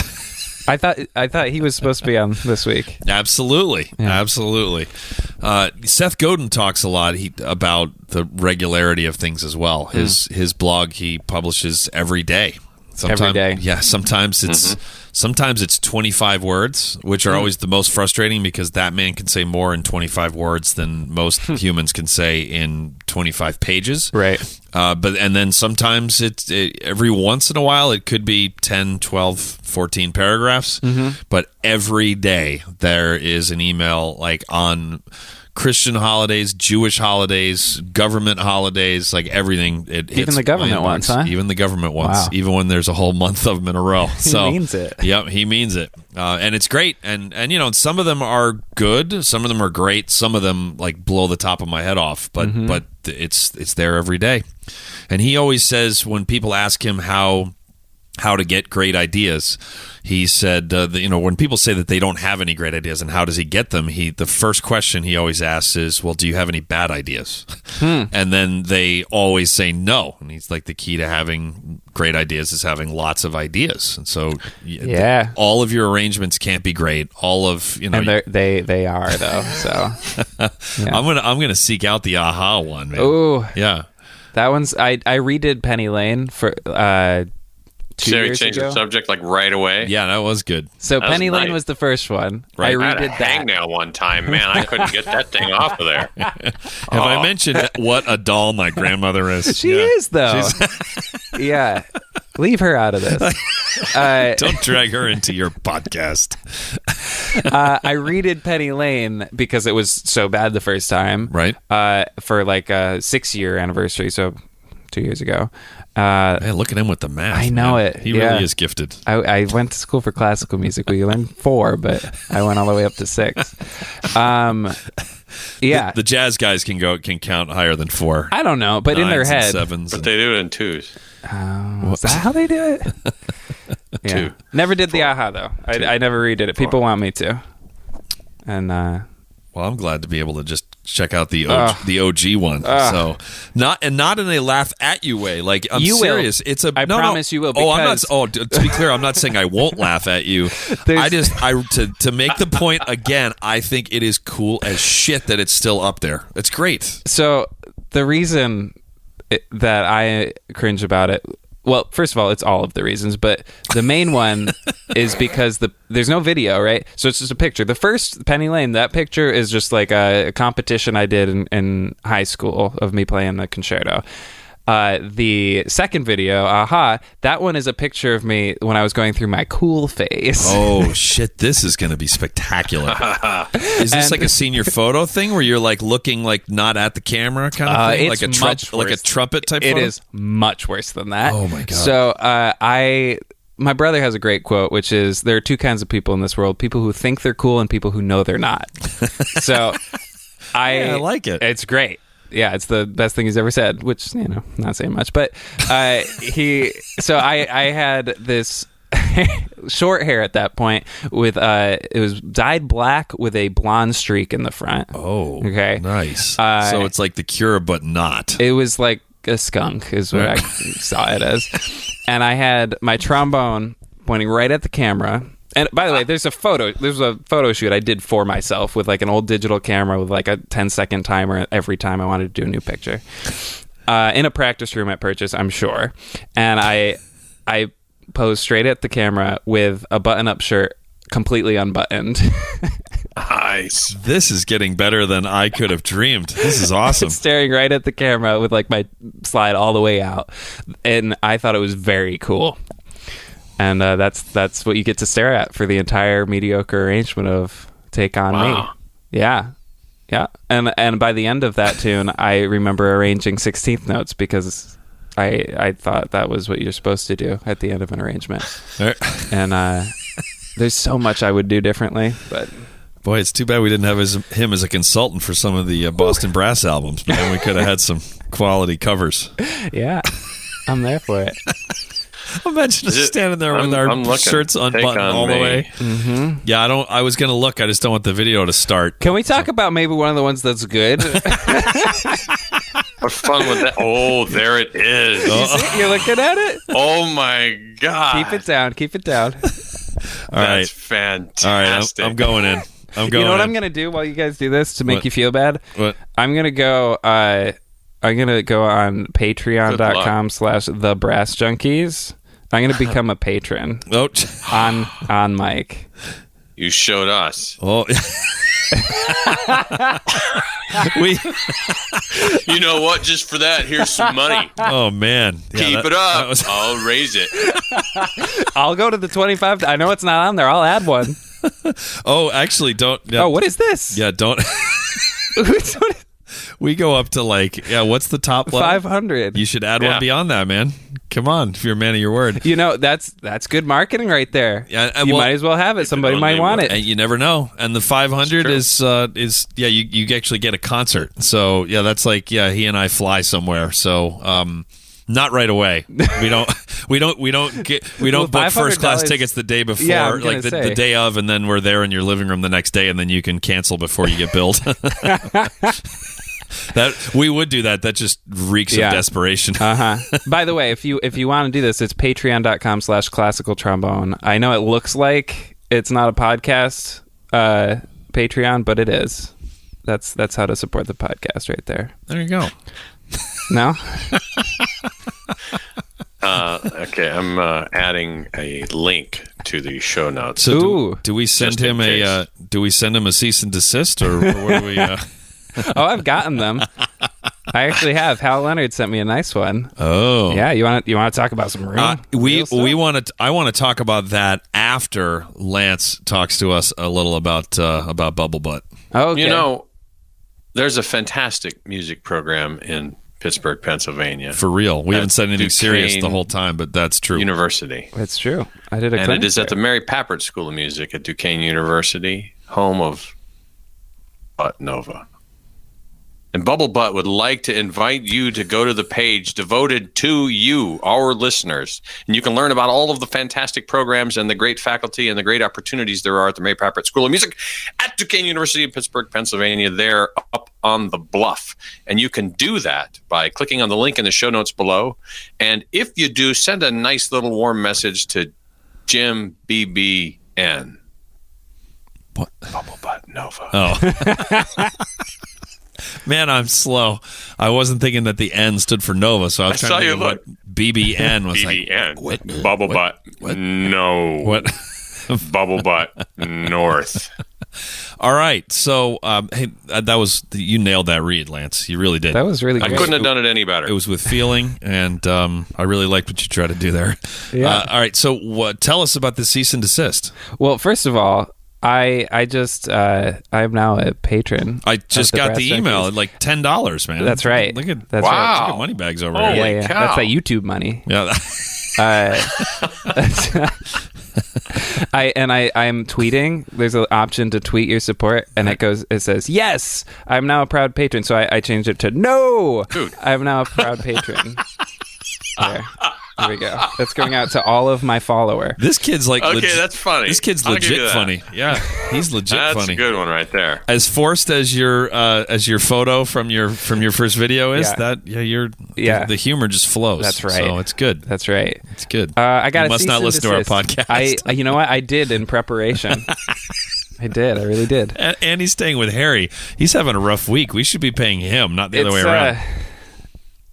I thought he was supposed to be on this week. Absolutely. Seth Godin talks a lot about the regularity of things as well. His blog he publishes every day. Every day. Yeah, sometimes it's 25 words, which are always the most frustrating because that man can say more in 25 words than most humans can say in 25 pages. Right. And then sometimes every once in a while it could be 10, 12, 14 paragraphs. But every day there is an email on Christian holidays, Jewish holidays, government holidays, everything. Even the government ones, huh? Even the government ones. Wow. Even when there's a whole month of them in a row. So, he means it. Yep, he means it. And it's great. And some of them are good. Some of them are great. Some of them blow the top of my head off. But it's there every day. And he always says when people ask him how to get great ideas, he said, when people say that they don't have any great ideas and how does he get them, the first question he always asks is, well, do you have any bad ideas? And then they always say no. And he's like, the key to having great ideas is having lots of ideas. And so all of your arrangements can't be great. All of, and they are though. So I'm going to seek out the aha one. Oh yeah. That one's, I redid Penny Lane for, Sarah years changed ago. the subject like right away. Yeah, that was good. So That Penny was Lane nice. was the first one. Right. I I had a redid that. hangnail one time. Man, I couldn't get that thing off of there. Have I mentioned what a doll my grandmother is? She is, though. Yeah. Leave her out of this. Don't drag her into your podcast. I redid Penny Lane because it was so bad the first time. Right. For like a 6-year anniversary, so 2 years ago. Hey, look at him with the math. I know man. it. He Yeah. really is gifted. I went to school for classical music. We learned 4, but I went all the way up to 6. Yeah. The jazz guys can count higher than 4. I don't know, but in their Nines and head. sevens. But they do it in 2s. Is that how they do it? Yeah. 2. Never did the aha, though. I never redid it. People want me to. And Well, I'm glad to be able to just check out the OG one. So not in a laugh at you way. Like I'm You will. serious. It's a I promise you will, Oh, I'm not. because- Oh, to be clear, I'm not saying I won't laugh at you. To make the point again. I think it is cool as shit that it's still up there. It's great. so the reason that I cringe about it, well, first of all, it's all of the reasons, but the main one is because there's no video, right? So it's just a picture. The first Penny Lane, that picture is just like a competition I did in high school of me playing the concerto. The second video, aha, that one is a picture of me when I was going through my cool phase. Oh shit! This is going to be spectacular. Is this like a senior photo thing where you're like looking like not at the camera kind of thing, It's like a much like a worse. trumpet type? It photo? is much worse than that. Oh, my God. So my brother has a great quote, which is, there are two kinds of people in this world: people who think they're cool and people who know they're not. So I like it. It's great. Yeah, it's the best thing he's ever said, which, not saying much, but I had this short hair at that point with it was dyed black with a blonde streak in the front. Oh, okay, nice. So it's like The Cure, but not. it was like a skunk is what I saw it as. And I had my trombone pointing right at the camera. And by the way, there's a photo shoot I did for myself with like an old digital camera with like a 10-second timer every time I wanted to do a new picture. In a practice room at Purchase, I'm sure. And I posed straight at the camera with a button-up shirt completely unbuttoned. Nice. This is getting better than I could have dreamed. This is awesome. Staring right at the camera with like my slide all the way out. And I thought it was very cool. And that's what you get to stare at for the entire mediocre arrangement of Take On Me. Yeah. And by the end of that tune, I remember arranging 16th notes because I thought that was what you're supposed to do at the end of an arrangement. And there's so much I would do differently, but Boy, it's too bad we didn't have him as a consultant for some of the Boston Brass albums. Man, we could have had some quality covers. yeah, I'm there for it. Imagine us standing there with our shirts unbuttoned all the way. Mm-hmm. Yeah, I was going to look. I just don't want the video to start. Can we talk about maybe one of the ones that's good? Have fun with that. Oh, there it is. You're looking at it? Oh my God. Keep it down. All right. That's fantastic. All right, I'm going in. I'm going You know what in. I'm going to do while you guys do this to make What? you feel bad? What? I'm going to go on patreon.com/thebrassjunkies. I'm going to become a patron Oh. on mic. You showed us. Oh. You know what? Just for that, here's some money. Oh, man. Yeah, Keep it that up. was- I'll raise it. I'll go to the 25. I know it's not on there. I'll add one. Oh, actually, don't. Yeah, Oh, what is this? Yeah, don't. We go up to what's the top level? 500. You should add Yeah. one beyond that, man. Come on, if you're a man of your word. You know, that's good marketing right there. Yeah, you well, might as well have it. Somebody only might want it. And you never know. And the 500 is you actually get a concert. So yeah, that's he and I fly somewhere. So not right away. We don't book first class $500 tickets the day before, Yeah, I'm gonna the say. day of, and then we're there in your living room the next day, and then you can cancel before you get billed. That we would do that. That just reeks of desperation. By the way, if you want to do this, it's patreon.com/classical trombone. I know it looks like it's not a podcast Patreon, but it is. That's how to support the podcast right there. There you go. No? Okay, I'm adding a link to the show notes. So do we send him a cease and desist, or what do we? Oh, I've gotten them. I actually have. Hal Leonard sent me a nice one. Oh, yeah. You want to talk about some real? I want to talk about that after Lance talks to us a little about Bubble Butt. Oh, okay. You know, there's a fantastic music program in Pittsburgh, Pennsylvania. For real. We haven't said anything serious the whole time, but that's true. University. That's true. I did a And it is at the Mary Papert School of Music at Duquesne University, home of Butt Nova. And Bubble Butt would like to invite you to go to the page devoted to you, our listeners. And you can learn about all of the fantastic programs and the great faculty and the great opportunities there are at the Mary Papert School of Music at Duquesne University in Pittsburgh, Pennsylvania. They're up on the bluff. And you can do that by clicking on the link in the show notes below. And if you do, send a nice little warm message to Jim BBN. What? Bubble Butt Nova. Oh. Man, I'm slow. I wasn't thinking that the N stood for Nova, so I was trying to think of what BBN was. BBN. Like. Bubble Butt. No. What? Bubble Butt North. All right. So, hey, that was you nailed that read, Lance. You really did. That was really I great. couldn't have done it any better. It was with feeling, and I really liked what you tried to do there. Yeah. All right. So, tell us about the cease and desist. Well, first of all, I'm now a patron. I just got the email at like $10, man. That's right. Look at That's wow. right. Look at money bags over Holy here. Yeah. cow. That's that YouTube money. Yeah. I'm tweeting. There's an option to tweet your support, and it says, "Yes, I'm now a proud patron." So I changed it to "No, Dude. I'm now a proud patron." There we go. That's going out to all of my follower. This kid's like Okay, that's funny. This kid's I'll give you legit that. funny. Yeah, he's legit That's funny. a good one right there. As forced as your photo from your first video is, the humor just flows. That's right. So it's good. That's right. It's good. I got. You must not listen to our podcast. You know what? I did in preparation. I did. I really did. And he's staying with Harry. He's having a rough week. We should be paying him, not the other way around.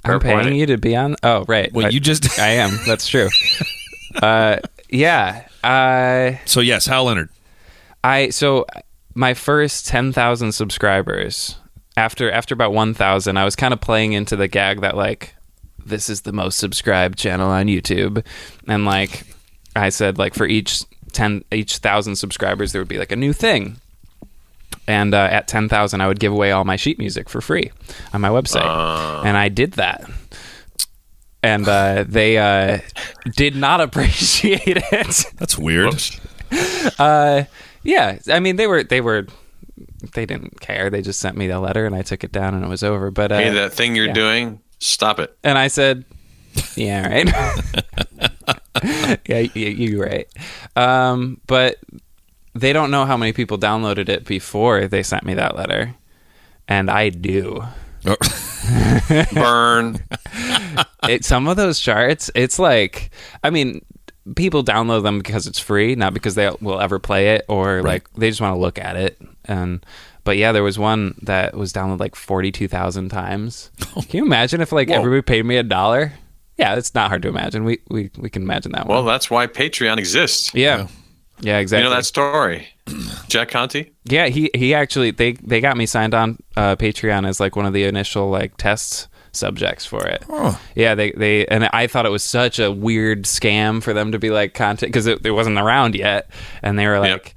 I'm paying you to be on. Oh, right. Well, you just. I am. That's true. Yeah. So yes, Hal Leonard. So my first 10,000 subscribers. After about 1,000, I was kind of playing into the gag that like this is the most subscribed channel on YouTube, and like I said, like for each 1,000 subscribers, there would be like a new thing. And at 10,000, I would give away all my sheet music for free on my website. And I did that. And they did not appreciate it. That's weird. Yeah. I mean, they didn't care. They just sent me the letter and I took it down and it was over. But Hey, that thing you're doing, stop it. And I said, yeah, right. Yeah, you're right. But they don't know how many people downloaded it before they sent me that letter, and I do. Burn. Some of those charts, it's like, I mean, people download them because it's free, not because they will ever play it, or like they just want to look at it. But yeah, there was one that was downloaded like 42,000 times. Can you imagine if like everybody paid me $1? Yeah, it's not hard to imagine. We can imagine that one. Well, that's why Patreon exists. Yeah. Yeah, exactly. You know that story, Jack Conte? Yeah, he actually they got me signed on Patreon as like one of the initial like test subjects for it. Oh. Yeah, they and I thought it was such a weird scam for them to be like content because it wasn't around yet, and they were like,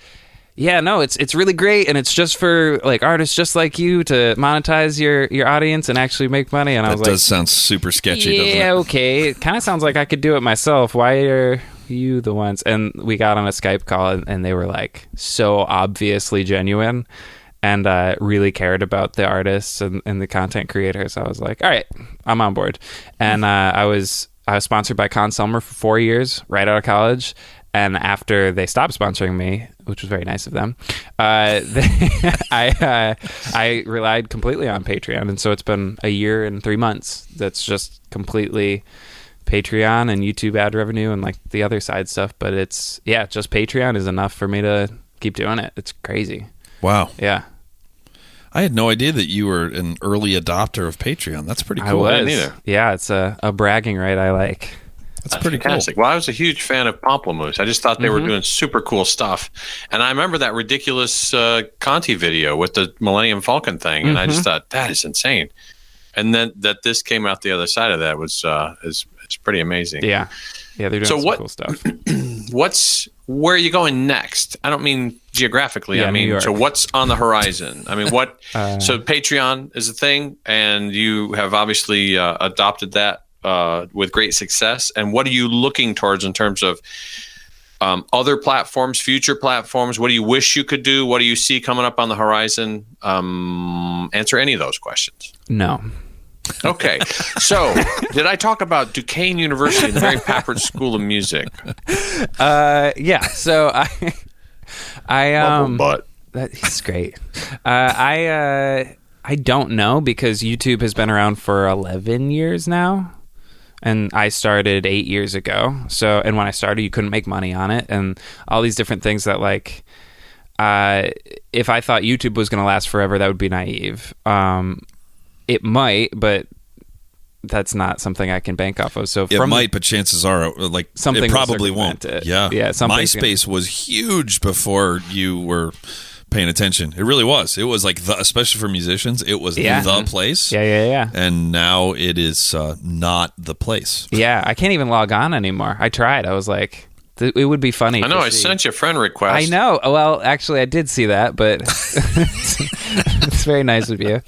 yeah, no, it's really great, and it's just for like artists just like you to monetize your audience and actually make money. And I was like, that does sound super sketchy, doesn't it? Yeah, okay, it kind of sounds like I could do it myself. Why are you the ones? And we got on a Skype call and they were like so obviously genuine and really cared about the artists and the content creators. I was like, all right, I'm on board. And I was sponsored by Con Selmer for 4 years right out of college, and after they stopped sponsoring me, which was very nice of them, I relied completely on Patreon, and so it's been a year and 3 months that's just completely Patreon and YouTube ad revenue and like the other side stuff. But it's just Patreon is enough for me to keep doing it. It's crazy. Wow. Yeah, I had no idea that you were an early adopter of Patreon. That's pretty cool. I was. I didn't either. Yeah, it's a bragging right I like. That's pretty fantastic. cool. Well, I was a huge fan of Pomplamoose. I just thought they were doing super cool stuff. And I remember that ridiculous Conti video with the Millennium Falcon thing. And I just thought, that is insane. And then that this came out the other side of that was it's pretty amazing. Yeah. Yeah, they're doing some cool stuff. Where are you going next? I don't mean geographically. I mean, so what's on the horizon? I mean, what? So Patreon is a thing, and you have obviously adopted that with great success. And what are you looking towards in terms of other platforms, future platforms? What do you wish you could do? What do you see coming up on the horizon? Answer any of those questions. No. Okay. So, did I talk about Duquesne University and the Mary Packard School of Music? Yeah. So But that's great. I don't know, because YouTube has been around for 11 years now. And I started 8 years ago. So, and when I started, you couldn't make money on it, and all these different things that, like, if I thought YouTube was going to last forever, that would be naive. It might, but that's not something I can bank off of. So it might, but chances are, like, something it probably won't. Yeah. MySpace was huge before you were paying attention. It really was. It was like especially for musicians, it was the place. Yeah. And now it is not the place. Yeah, I can't even log on anymore. I tried. I was like, it would be funny. I know. I sent you a friend request. I know. Well, actually, I did see that, but it's very nice of you.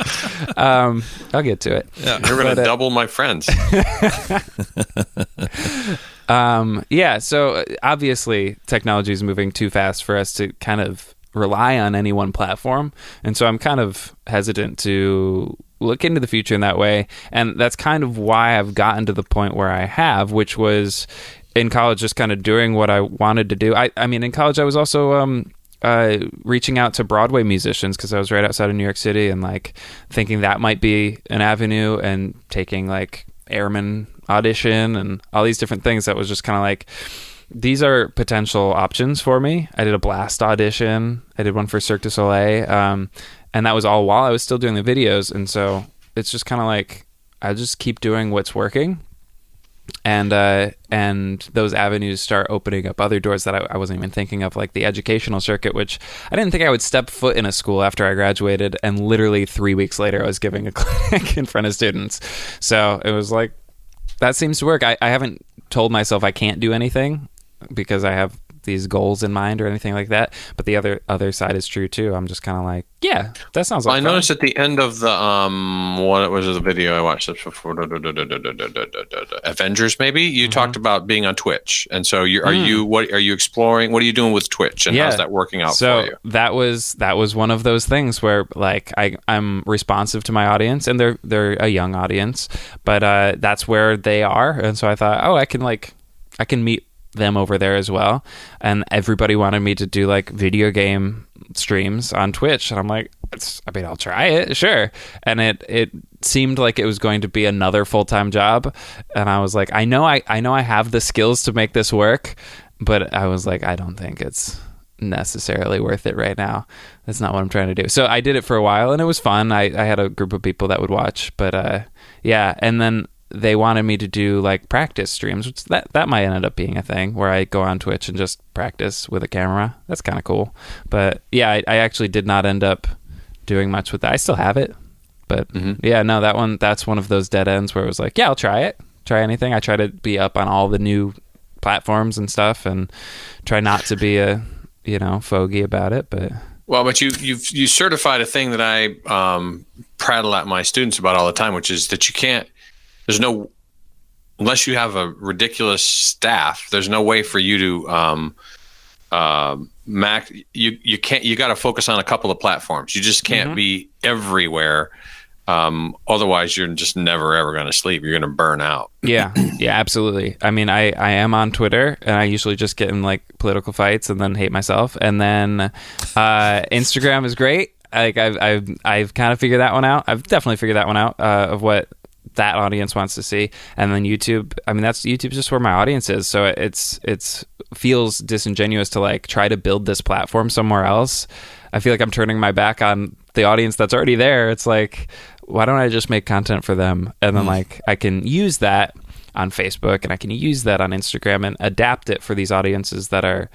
I'll get to it. Yeah, you're going to double my friends. Yeah. So obviously, technology is moving too fast for us to kind of rely on any one platform, and so I'm kind of hesitant to look into the future in that way. And that's kind of why I've gotten to the point where I have, which was in college, just kind of doing what I wanted to do. I mean, in college, I was also reaching out to Broadway musicians, because I was right outside of New York City, and like thinking that might be an avenue, and taking like airman audition and all these different things. That was just kind of like, these are potential options for me. I did a Blast audition. I did one for Cirque du Soleil. And that was all while I was still doing the videos. And so it's just kind of like, I just keep doing what's working. And those avenues start opening up other doors that I wasn't even thinking of, like the educational circuit, which I didn't think I would step foot in a school after I graduated. And literally 3 weeks later, I was giving a clinic in front of students. So it was like, that seems to work. I haven't told myself I can't do anything, because I have these goals in mind or anything like that. But the other side is true too. I'm just kind of like, yeah, that sounds like I fun. noticed at the end of the what was the video I watched this before, Avengers maybe, you talked about being on Twitch. And so are you exploring, what are you doing with Twitch, and how's that working out for you? That was one of those things where like I'm responsive to my audience, and they're a young audience, but that's where they are. And so I thought, I can meet them over there as well. And everybody wanted me to do like video game streams on Twitch, and I'm like, I'll try it, sure. And it seemed like it was going to be another full-time job, and I was like, I know I have the skills to make this work, but I was like, I don't think it's necessarily worth it right now. That's not what I'm trying to do. So I did it for a while, and it was fun. I had a group of people that would watch, but yeah. And then they wanted me to do like practice streams, which that might end up being a thing where I go on Twitch and just practice with a camera. That's kind of cool. But yeah, I actually did not end up doing much with that. I still have it, but yeah, no, that's one of those dead ends where it was like, yeah, I'll try anything. I try to be up on all the new platforms and stuff, and try not to be a fogey about it. But you certified a thing that I prattle at my students about all the time, which is that you can't. There's no, unless you have a ridiculous staff, there's no way for you to you can't. You got to focus on a couple of platforms. You just can't be everywhere. Otherwise, you're just never ever going to sleep. You're going to burn out. Yeah, absolutely. I mean, I am on Twitter, and I usually just get in like political fights and then hate myself. And then Instagram is great. Like I've kind of figured that one out. I've definitely figured that one out of what that audience wants to see. And then YouTube, I mean, YouTube's just where my audience is. So it's feels disingenuous to like try to build this platform somewhere else. I feel like I'm turning my back on the audience that's already there. It's like, why don't I just make content for them? And then like I can use that on Facebook, and I can use that on Instagram and adapt it for these audiences that are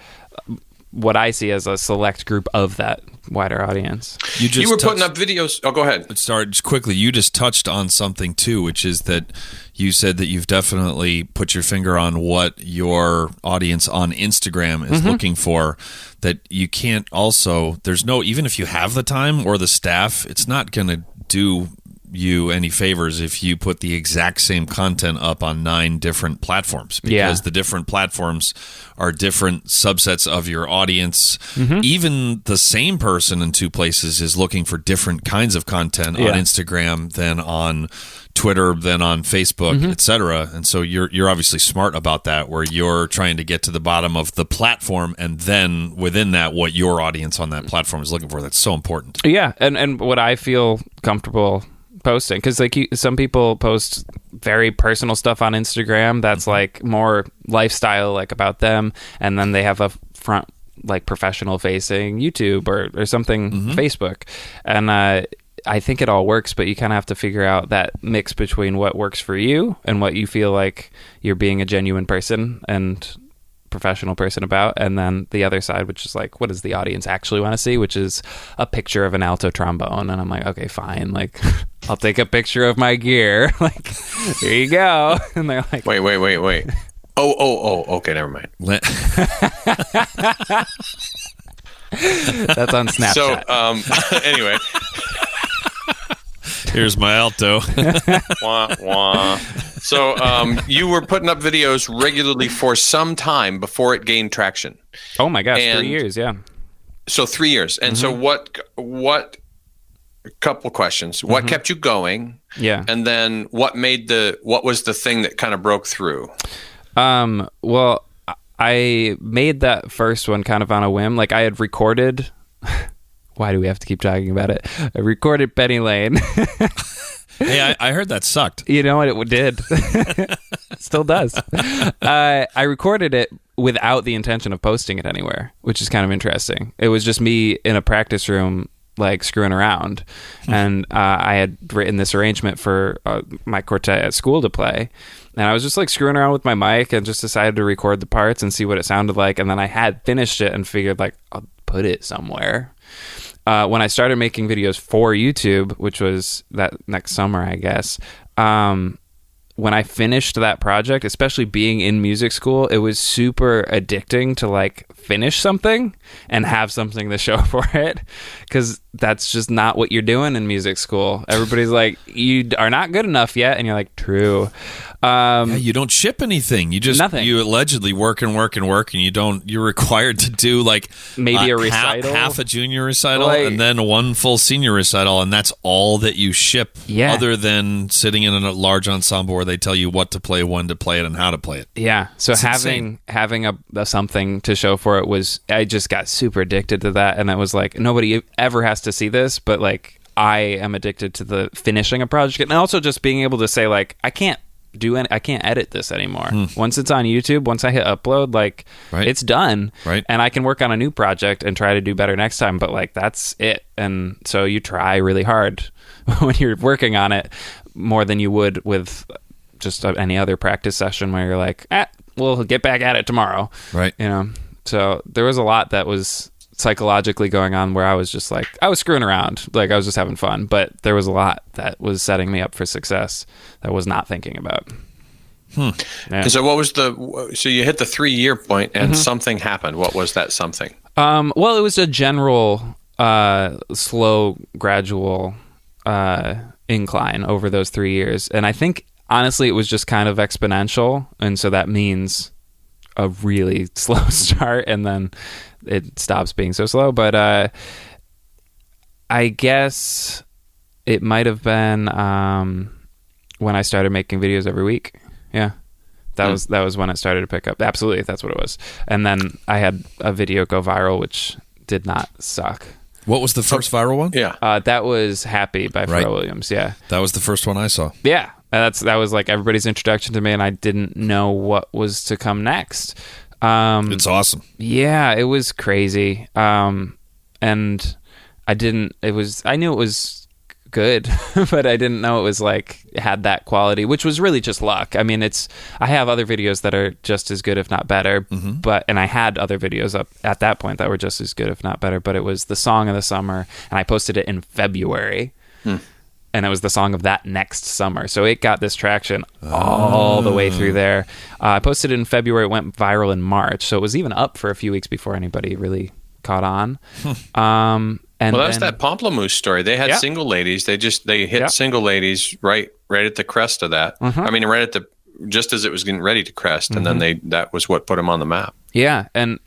what I see as a select group of that wider audience. You were putting up videos. Oh, go ahead. Sorry, just quickly. You just touched on something too, which is that you said that you've definitely put your finger on what your audience on Instagram is looking for. That you can't also, even if you have the time or the staff, it's not going to do you any favors if you put the exact same content up on 9 different platforms, because the different platforms are different subsets of your audience. Even the same person in 2 places is looking for different kinds of content on Instagram than on Twitter, than on Facebook, etc. And so you're obviously smart about that, where you're trying to get to the bottom of the platform, and then within that, what your audience on that platform is looking for. That's so important. Yeah, and what I feel comfortable posting, because some people post very personal stuff on Instagram that's like more lifestyle, like about them, and then they have a front like professional facing YouTube or something Facebook, and I think it all works, but you kind of have to figure out that mix between what works for you and what you feel like you're being a genuine person and professional person about, and then the other side, which is like, what does the audience actually want to see, which is a picture of an alto trombone. And I'm like, okay, fine, like I'll take a picture of my gear, like here you go. And they're like, wait oh okay, never mind. That's on Snapchat. So anyway, here's my alto. Wah, wah. So you were putting up videos regularly for some time before it gained traction. Oh my gosh, 3 years, yeah. So 3 years. And so what a couple questions. What kept you going? Yeah. And then what was the thing that kind of broke through? Well, I made that first one kind of on a whim. Like I had recorded why do we have to keep talking about it? I recorded Penny Lane. Hey, I heard that sucked. You know what? It did. Still does. I recorded it without the intention of posting it anywhere, which is kind of interesting. It was just me in a practice room, like screwing around. And I had written this arrangement for my quartet at school to play. And I was just like screwing around with my mic and just decided to record the parts and see what it sounded like. And then I had finished it and figured like, I'll put it somewhere. When I started making videos for YouTube, which was that next summer, I guess, when I finished that project, especially being in music school, it was super addicting to like finish something and have something to show for it, because that's just not what you're doing in music school. Everybody's like, you are not good enough yet, and you're like, true. You don't ship anything. You just nothing. You allegedly work, and you're required to do like maybe a recital, half a junior recital, and then one full senior recital, and that's all that you ship. Yeah. Other than sitting in a large ensemble where they tell you what to play, when to play it, and how to play it. Yeah. So it's having a something to show for it was, I just got super addicted to that, and I was like, nobody ever has to see this, but like I am addicted to the finishing a project, and also just being able to say like, I can't edit this anymore. Once it's on YouTube, once I hit upload, like it's done. Right. And I can work on a new project and try to do better next time, but like that's it. And so you try really hard when you're working on it, more than you would with just any other practice session where you're like, we'll get back at it tomorrow. Right. You know? So there was a lot that was psychologically going on where I was just like, I was screwing around, like I was just having fun, but there was a lot that was setting me up for success that I was not thinking about. Yeah. And so what was so you hit the 3-year point and something happened. What was that something? Well, it was a general slow, gradual incline over those 3 years. And I think honestly it was just kind of exponential, and so that means a really slow start and then it stops being so slow. But I guess it might have been when I started making videos every week. Yeah. That was when it started to pick up. Absolutely, that's what it was. And then I had a video go viral, which did not suck. What was the first viral one? Yeah. That was Happy by Pharrell Williams. Yeah. That was the first one I saw. Yeah. That was like everybody's introduction to me, and I didn't know what was to come next. It's awesome. Yeah, it was crazy. And I knew it was good, but I didn't know it was like had that quality, which was really just luck. I mean, I have other videos that are just as good, if not better, and I had other videos up at that point that were just as good, if not better, but it was the song of the summer, and I posted it in February. And it was the song of that next summer. So it got this traction all the way through there. I posted it in February. It went viral in March. So it was even up for a few weeks before anybody really caught on. And that was that Pomplamoose story. They had single ladies. They hit single ladies right at the crest of that. I mean, just as it was getting ready to crest. And then that was what put them on the map. Yeah. And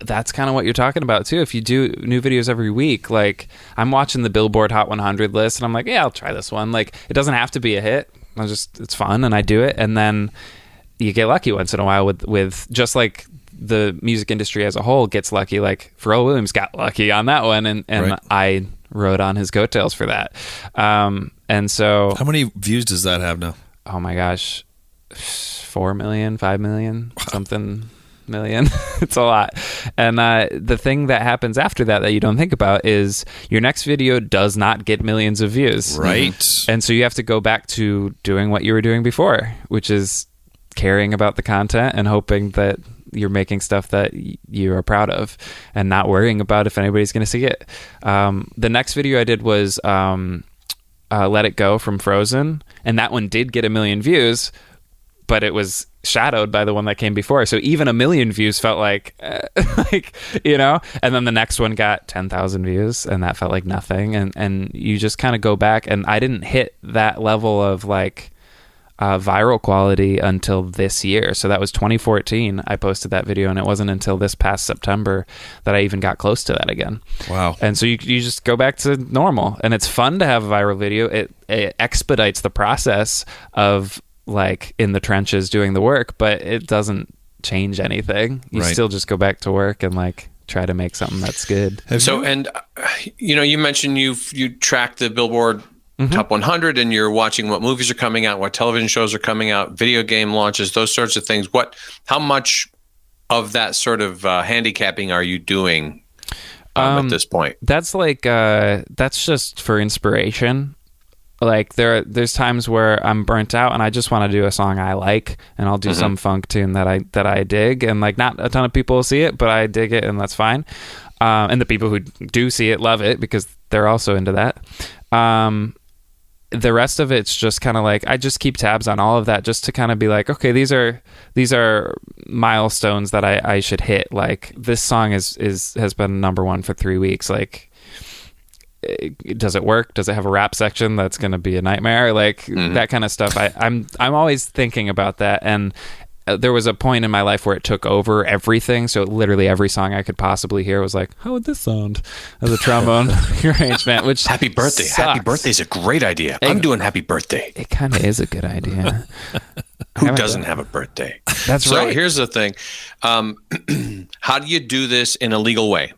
that's kind of what you're talking about too. If you do new videos every week, like I'm watching the Billboard Hot 100 list and I'm like, yeah, I'll try this one. Like it doesn't have to be a hit. It's fun and I do it. And then you get lucky once in a while with just like the music industry as a whole gets lucky. Like Pharrell Williams got lucky on that one. And right. I rode on his coattails for that. And so how many views does that have now? Oh my gosh. 4 million, 5 million, something million. It's a lot. And the thing that happens after that you don't think about is your next video does not get millions of views. Right. And so you have to go back to doing what you were doing before, which is caring about the content and hoping that you're making stuff that you are proud of and not worrying about if anybody's going to see it. The next video I did was Let It Go from Frozen, and that one did get 1 million views, but it was shadowed by the one that came before. So even 1 million views felt like, you know, and then the next one got 10,000 views and that felt like nothing. And you just kind of go back, and I didn't hit that level of like viral quality until this year. So that was 2014. I posted that video, and it wasn't until this past September that I even got close to that again. Wow. And so you just go back to normal, and it's fun to have a viral video. It expedites the process of like in the trenches doing the work, but it doesn't change anything. You right. still just go back to work and like try to make something that's good. And you know, you mentioned you track the Billboard Top 100, and you're watching what movies are coming out, what television shows are coming out, video game launches, those sorts of things. How much of that sort of handicapping are you doing at this point? That's like that's just for inspiration. Like there's times where I'm burnt out and I just want to do a song I like, and I'll do some funk tune that I dig, and like not a ton of people will see it, but I dig it, and that's fine. And the people who do see it love it because they're also into that. The rest of it's just kind of like I just keep tabs on all of that just to kind of be like, okay, these are milestones that I should hit. Like this song has been number 1 for 3 weeks. Like, does it work? Does it have a rap section that's going to be a nightmare? Like that kind of stuff. I'm always thinking about that. And there was a point in my life where it took over everything. So literally every song I could possibly hear was like, how would this sound as a trombone arrangement? Which Happy Birthday. sucks. Happy Birthday is a great idea. I'm doing Happy Birthday. It kind of is a good idea. Who doesn't have a birthday? That's right. So here's the thing. How do you do this in a legal way?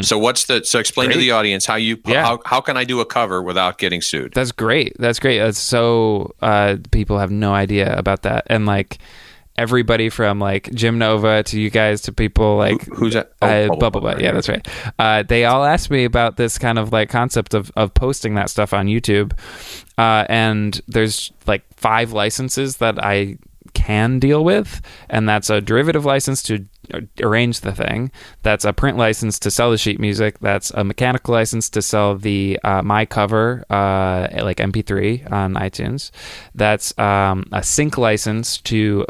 So explain to the audience how can I do a cover without getting sued? That's great. So people have no idea about that. And like everybody from like Jim Nova to you guys to people like who's that? Bubble Butt. Yeah, that's right. They all asked me about this kind of like concept of posting that stuff on YouTube. And there's like 5 licenses that I can deal with, and that's a derivative license to arrange the thing, that's a print license to sell the sheet music, that's a mechanical license to sell the my cover like MP3 on iTunes, that's a sync license to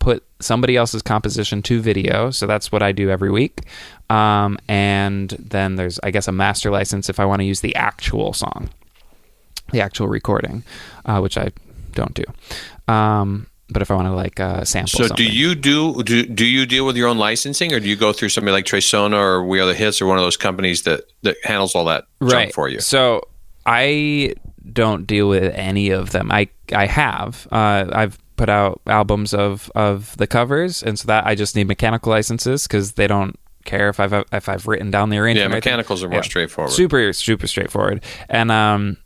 put somebody else's composition to video, so that's what I do every week, and then there's I guess a master license if I want to use the actual song, the actual recording, which I don't do. But if I want to like sample something. Do you deal with your own licensing, or do you go through somebody like Tresona or We Are the Hits or one of those companies that handles all that junk for you? So I don't deal with any of them. I have. I've put out albums of the covers, and so that I just need mechanical licenses because they don't care if I've written down the arrangement. Yeah, mechanicals are more straightforward. Super straightforward. And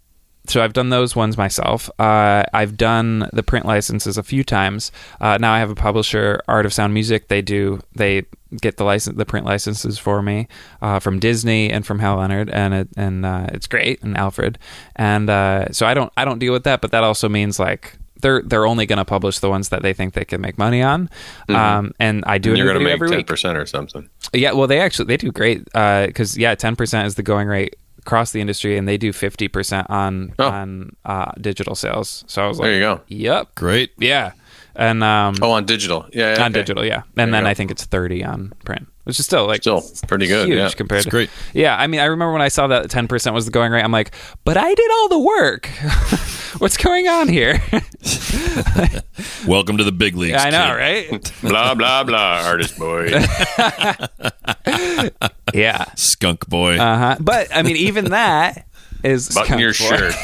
So I've done those ones myself. I've done the print licenses a few times. Now I have a publisher, Art of Sound Music. They get the print licenses for me from Disney and from Hal Leonard, and it's great, and Alfred. And so I don't deal with that, but that also means like they're only going to publish the ones that they think they can make money on. And I do it. You're going to make every 10% or something. Yeah, well, they do great because 10% is the going rate across the industry, and they do 50% on digital sales. So I was like, there you go. Yep, great. Yeah, and on digital, yeah, on digital, yeah, and then I think it's 30 on print, which is still pretty good, huge compared That's to great. Yeah, I mean, I remember when I saw that 10% was the going rate. I'm like, but I did all the work. What's going on here? Welcome to the big leagues. I know, kid. right? Blah blah blah, artist boy. Yeah, skunk boy. But I mean, even that is button your shirt.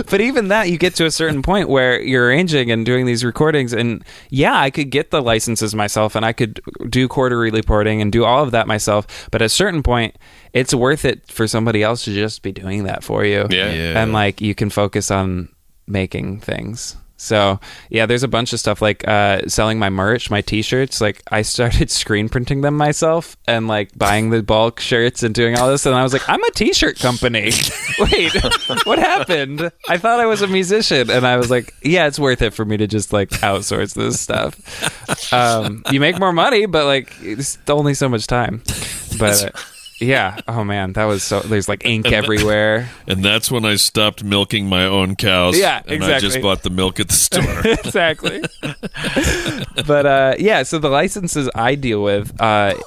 But even that, you get to a certain point where you're arranging and doing these recordings, and I could get the licenses myself, and I could do quarterly reporting and do all of that myself. But at a certain point, it's worth it for somebody else to just be doing that for you. Yeah. And like you can focus on making things. So yeah, there's a bunch of stuff like selling my merch, my t-shirts. Like I started screen printing them myself and like buying the bulk shirts and doing all this. And I was like, I'm a t-shirt company. Wait, what happened? I thought I was a musician. And I was like, yeah, it's worth it for me to just like outsource this stuff. You make more money, but like it's only so much time. But yeah. Oh man, that was so. There's like ink everywhere. And that's when I stopped milking my own cows. Yeah, and exactly. I just bought the milk at the store. Exactly. But so the licenses I deal with,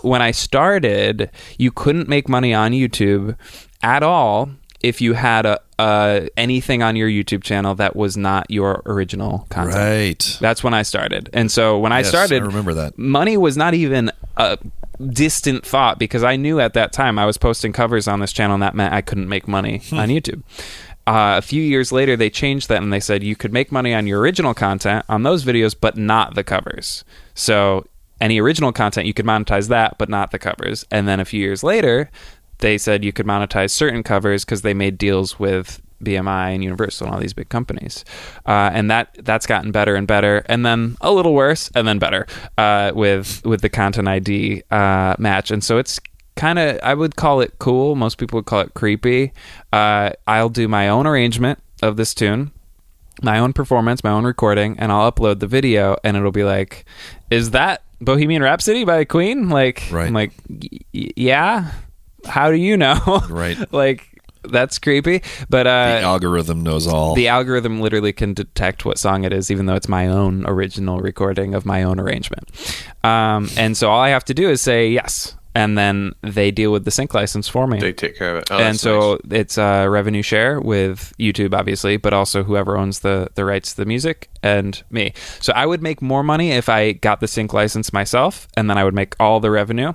when I started, you couldn't make money on YouTube at all if you had anything on your YouTube channel that was not your original content. Right. That's when I started. And so when I started, I remember that. Money was not even a distant thought, because I knew at that time I was posting covers on this channel, and that meant I couldn't make money on YouTube. A few years later, they changed that, and they said you could make money on your original content on those videos, but not the covers. So any original content, you could monetize that, but not the covers. And then a few years later, they said you could monetize certain covers because they made deals with BMI and Universal and all these big companies. And that's gotten better and better, and then a little worse, and then better with the Content ID match. And so it's kind of, I would call it cool. Most people would call it creepy. I'll do my own arrangement of this tune, my own performance, my own recording, and I'll upload the video, and it'll be like, is that Bohemian Rhapsody by Queen? Like, right. I'm like, yeah. How do you know? Right. Like, that's creepy. But the algorithm knows all. The algorithm literally can detect what song it is, even though it's my own original recording of my own arrangement. And so all I have to do is say yes, and then they deal with the sync license for me. They take care of it. Oh, and so nice. It's a revenue share with YouTube, obviously, but also whoever owns the rights to the music and me. So I would make more money if I got the sync license myself, and then I would make all the revenue.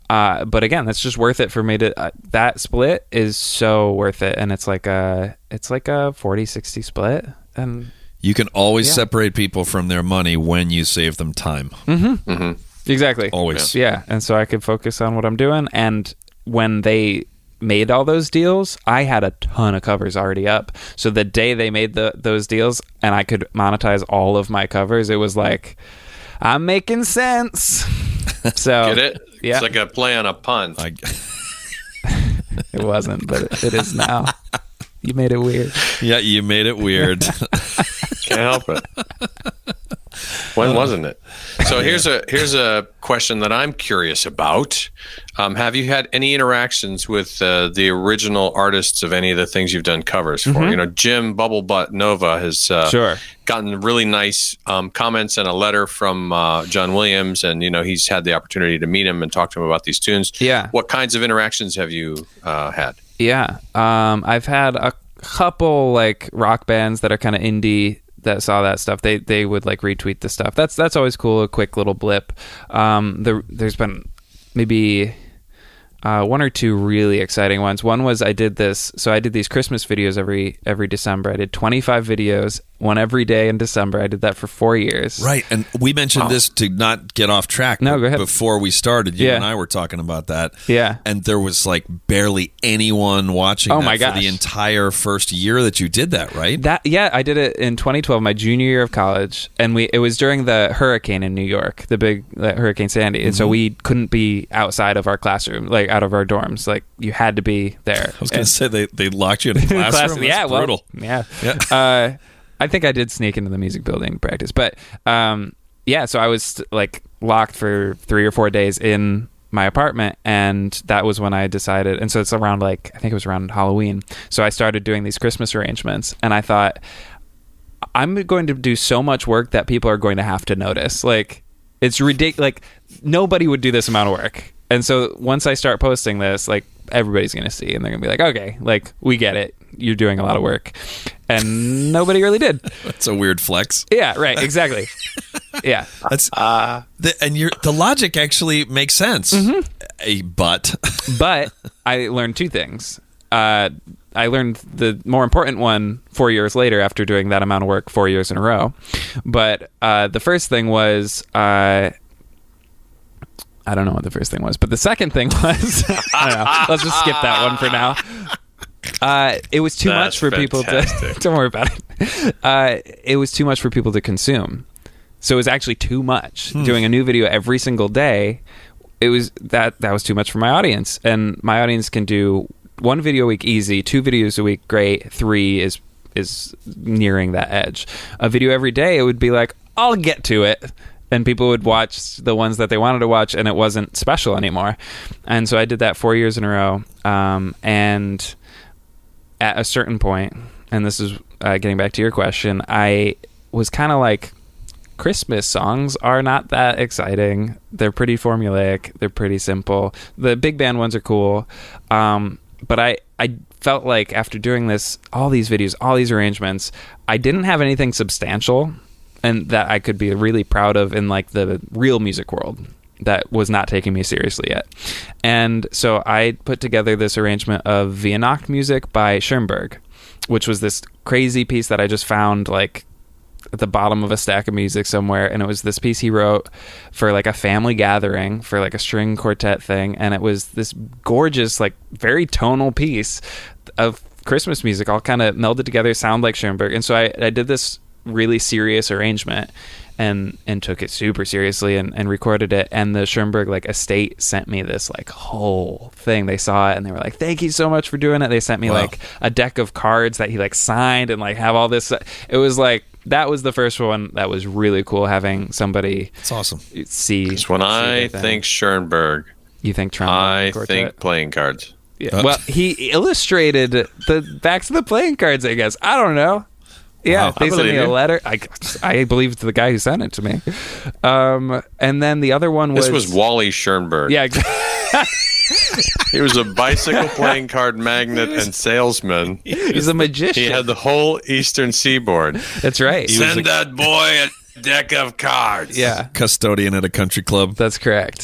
But again, that's just worth it for me to, that split is so worth it. And it's like a 40-60 split. And you can always separate people from their money when you save them time. Mm-hmm. Mm-hmm. Exactly. Always. Yeah. And so I could focus on what I'm doing. And when they made all those deals, I had a ton of covers already up. So the day they made those deals and I could monetize all of my covers, it was like, I'm making sense. So get it? Yeah. It's like a play on a pun. It wasn't, but it is now. You made it weird. Yeah, you made it weird. Can't help it. When wasn't it? So here's a question that I'm curious about. Have you had any interactions with the original artists of any of the things you've done covers for? Mm-hmm. You know, Jim Bubblebutt Nova has gotten really nice comments and a letter from John Williams, and you know he's had the opportunity to meet him and talk to him about these tunes. Yeah. What kinds of interactions have you had? Yeah. I've had a couple like rock bands that are kind of indie that saw that stuff. They would like retweet the stuff. That's always cool. A quick little blip. There's been maybe one or two really exciting ones. One was I did these Christmas videos every December. I did 25 videos one every day in December. I did that for 4 years. Right, and we mentioned this to not get off track. No, go ahead. Before we started, you and I were talking about that. Yeah. And there was like barely anyone watching Oh that my for gosh. the entire first year that you did that, right? I did it in 2012, my junior year of college, and it was during the hurricane in New York, the big Hurricane Sandy, and so we couldn't be outside of our classroom, like out of our dorms. Like you had to be there. I was going to say they locked you in a classroom. Yeah, That's brutal. Well, yeah. I think I did sneak into the music building to practice, but so I was like locked for 3 or 4 days in my apartment, and that was when I decided. And so it's around I think it was around Halloween. So I started doing these Christmas arrangements, and I thought, I'm going to do so much work that people are going to have to notice. Like it's ridiculous. Like nobody would do this amount of work. And so once I start posting this, like everybody's going to see, and they're going to be like, okay, like we get it. You're doing a lot of work. And nobody really did. That's a weird flex. Yeah, right. Exactly. Yeah. That's the logic actually makes sense. But I learned 2 things. I learned the more important one 4 years later after doing that amount of work 4 years in a row. But the first thing was I don't know what the first thing was, but the second thing was I don't know. Let's just skip that one for now. It was too much for people to don't worry about it. It was too much for people to consume. So it was actually too much. Doing a new video every single day, it was that was too much for my audience. And my audience can do 1 video a week easy, 2 videos a week great, 3 is nearing that edge. A video every day, it would be like, I'll get to it. And people would watch the ones that they wanted to watch, and it wasn't special anymore. And so I did that 4 years in a row. And at a certain point, and this is getting back to your question, I was kind of like, Christmas songs are not that exciting. They're pretty formulaic. They're pretty simple. The big band ones are cool. But I felt like after doing this, all these videos, all these arrangements, I didn't have anything substantial and that I could be really proud of in like the real music world that was not taking me seriously yet. And so I put together this arrangement of Via Nacht music by Schoenberg, which was this crazy piece that I just found like at the bottom of a stack of music somewhere. And it was this piece he wrote for like a family gathering for like a string quartet thing. And it was this gorgeous, like very tonal piece of Christmas music all kind of melded together, sound like Schoenberg. And so I did this really serious arrangement and took it super seriously and recorded it. And the Schoenberg like estate sent me this like whole thing. They saw it and they were like, thank you so much for doing it. They sent me like a deck of cards that he like signed and like have all this. It was like, that was the first one that was really cool, having somebody it's awesome see. Because when I think Schoenberg, you think Trombone, I quartet? think playing cards. Yeah. Well, he illustrated the backs of the playing cards, I guess. I don't know. Yeah, Wow. they sent me a letter. I believed the guy who sent it to me. And then the other one was... This was Wally Schoenberg. Yeah, exactly. He was a bicycle playing card magnate and salesman. He's a magician. He had the whole Eastern Seaboard. That's right. Send that boy a deck of cards. Yeah. Custodian at a country club. That's correct.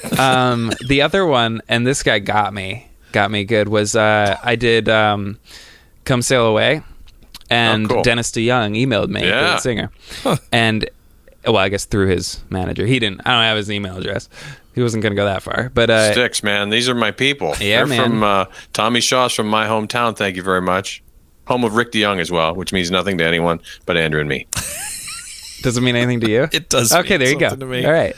The other one, and this guy got me good, was I did Come Sail Away. And cool. Dennis DeYoung emailed me, the singer. Huh. And, well, I guess through his manager. I don't have his email address. He wasn't going to go that far. But Sticks, man. These are my people. Yeah, They're man. from Tommy Shaw's from my hometown. Thank you very much. Home of Rick DeYoung as well, which means nothing to anyone but Andrew and me. Does it mean anything to you? It does. Okay, there you go. To me. All right.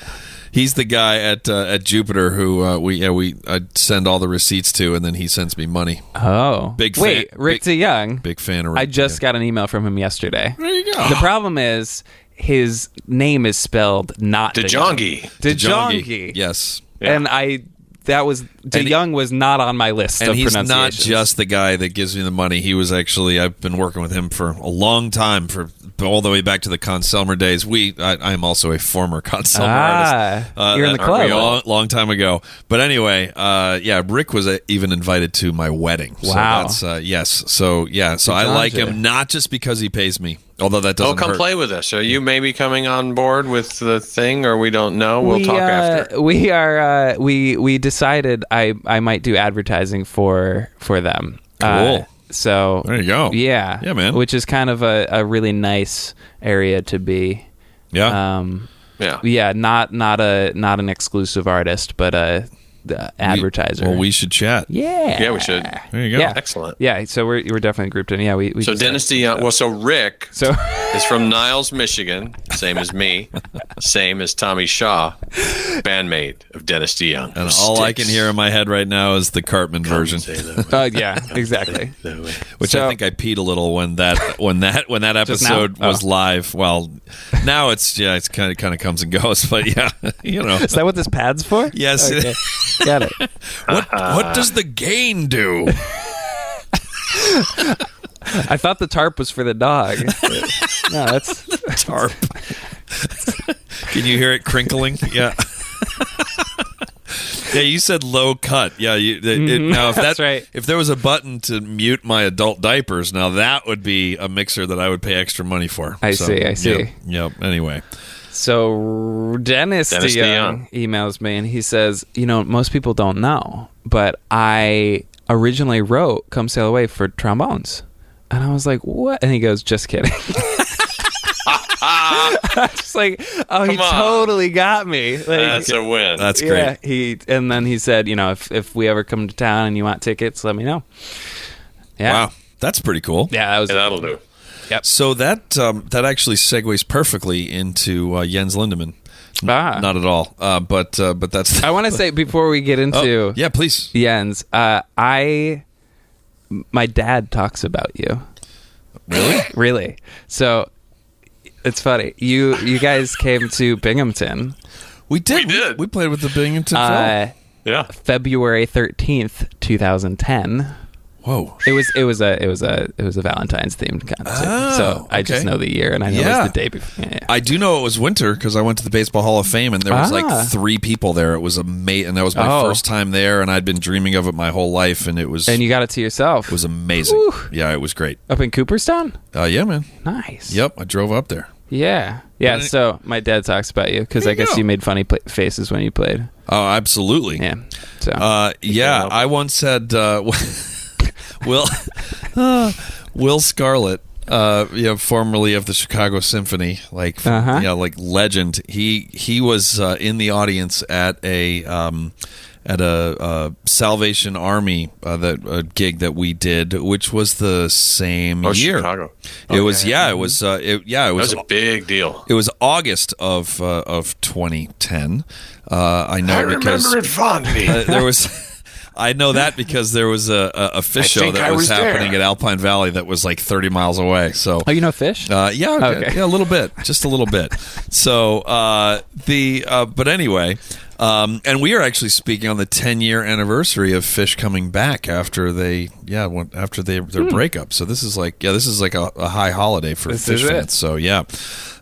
He's the guy at Jupiter who I send all the receipts to, and then he sends me money. Oh, Rick DeYoung. Big fan of Rick. I just got an email from him yesterday. There you go. The problem is his name is spelled not DeJongi. DeJongi. Yes. Yeah. And DeYoung was not on my list of he's pronunciations. not just the guy that gives me the money. He was actually, I've been working with him for a long time, for all the way back to the Conselmer days. I am also a former Conselmer artist. You're in the club. Long time ago. But anyway, Rick was even invited to my wedding. Wow. So that's, yes. So I like him, not just because he pays me. Although that doesn't come hurt. play with us. Are you maybe coming on board with the thing, or we don't know? We'll talk after. We are. We decided I might do advertising for them. Cool. So there you go. Yeah. Yeah, man. Which is kind of a really nice area to be. Yeah. Yeah, not an exclusive artist, but the advertiser. Well, we should chat. Yeah, we should. There you go. Yeah. Excellent. Yeah, so we're definitely grouped in. Yeah, we So just- Dennis DeYoung. Well, so Rick So is from Niles, Michigan, same as me, same as Tommy Shaw, bandmate of Dennis DeYoung. And all I can hear in my head right now is the Cartman version, yeah, exactly. which So- I think I peed a little when that episode now? was live. Well, now it's kind of comes and goes, but yeah, Is that what this pad's for? Yes. Okay. Got it. What does the gain do? I thought the tarp was for the dog. No, that's Tarp. Can you hear it crinkling? Yeah. Yeah, you said low cut. Yeah, now if That's right. If there was a button to mute my adult diapers, now that would be a mixer that I would pay extra money for. I see. Yep. Anyway, So Dennis DeYoung emails me and he says, most people don't know, but I originally wrote Come Sail Away for trombones. And I was like, what? And he goes, just kidding. I was like, oh, he totally got me. Like, That's a win. that's great. yeah, and then he said, if we ever come to town and you want tickets, let me know. Yeah. Wow, that's pretty cool. Yeah, that was That'll do. So that actually segues perfectly into Jens Lindemann. Not at all, but that's. I want to say before we get into yeah, please. Jens, my dad talks about you. Really? Really. So it's funny. You guys came to Binghamton. We did. We played with the Binghamton Film. Yeah. February 13th, 2010. Whoa. It was a Valentine's themed concert. Oh, so I just okay. know the year and I know it was the day before. Yeah. I do know it was winter because I went to the Baseball Hall of Fame and there was like 3 people there. It was amazing, and that was my first time there, and I'd been dreaming of it my whole life, and it was. And you got it to yourself. It was amazing. Woo. Yeah, it was great. Up in Cooperstown? Yeah, man. Nice. Yep, I drove up there. Yeah. Yeah, so my dad talks about you because I guess you made funny faces when you played. Oh, absolutely. Yeah. So. I once had Will Scarlett, formerly of the Chicago Symphony, like legend. He was in the audience at a Salvation Army gig that we did, which was the same year. Chicago. It was it was That was a big deal. It was August of 2010. I know because remember it fondly. there was. I know that because there was a fish show that was happening at Alpine Valley that was like 30 miles away. So, you know Fish? Yeah, a little bit, just a little bit. So but anyway, and we are actually speaking on the 10-year anniversary of Fish coming back after their breakup. So this is like a high holiday for Fish fans. So yeah.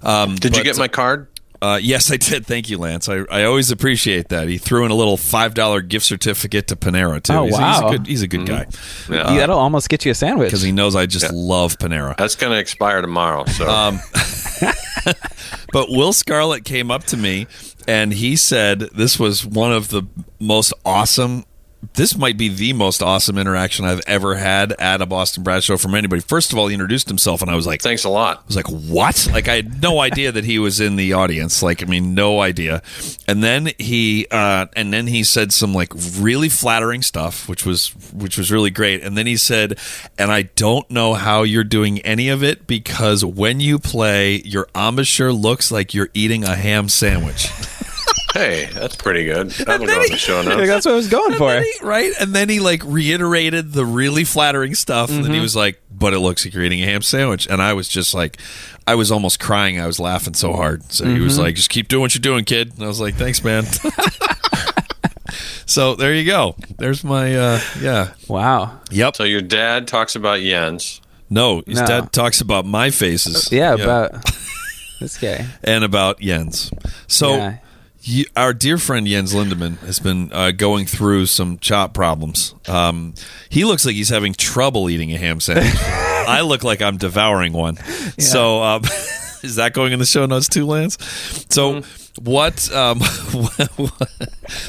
Did you get my card? Yes, I did. Thank you, Lance. I always appreciate that. He threw in a little $5 gift certificate to Panera too. Oh, wow. He's a good guy. Yeah. That'll almost get you a sandwich because he knows I just love Panera. That's going to expire tomorrow. So, but Will Scarlett came up to me and he said this was one of the most awesome. This might be the most awesome interaction I've ever had at a Boston Brass show from anybody. First of all, he introduced himself, and I was like, "Thanks a lot." I was like, "What?" Like, I had no idea that he was in the audience. Like, no idea. And then he said some like really flattering stuff, which was really great. And then he said, "And I don't know how you're doing any of it because when you play, your embouchure looks like you're eating a ham sandwich." Hey, that's pretty good. That'll go on the show notes. That's what I was going for. Right? And then he like reiterated the really flattering stuff. And then he was like, but it looks like you're eating a ham sandwich. And I was just like, I was almost crying. I was laughing so hard. So he was like, just keep doing what you're doing, kid. And I was like, thanks, man. So there you go. There's my, Wow. Yep. So your dad talks about Jens. No, his dad talks about my faces. About this guy. And about Jens. So our dear friend Jens Lindemann has been going through some chop problems. He looks like he's having trouble eating a ham sandwich. I look like I'm devouring one. Yeah. So is that going in the show notes too, Lance? So what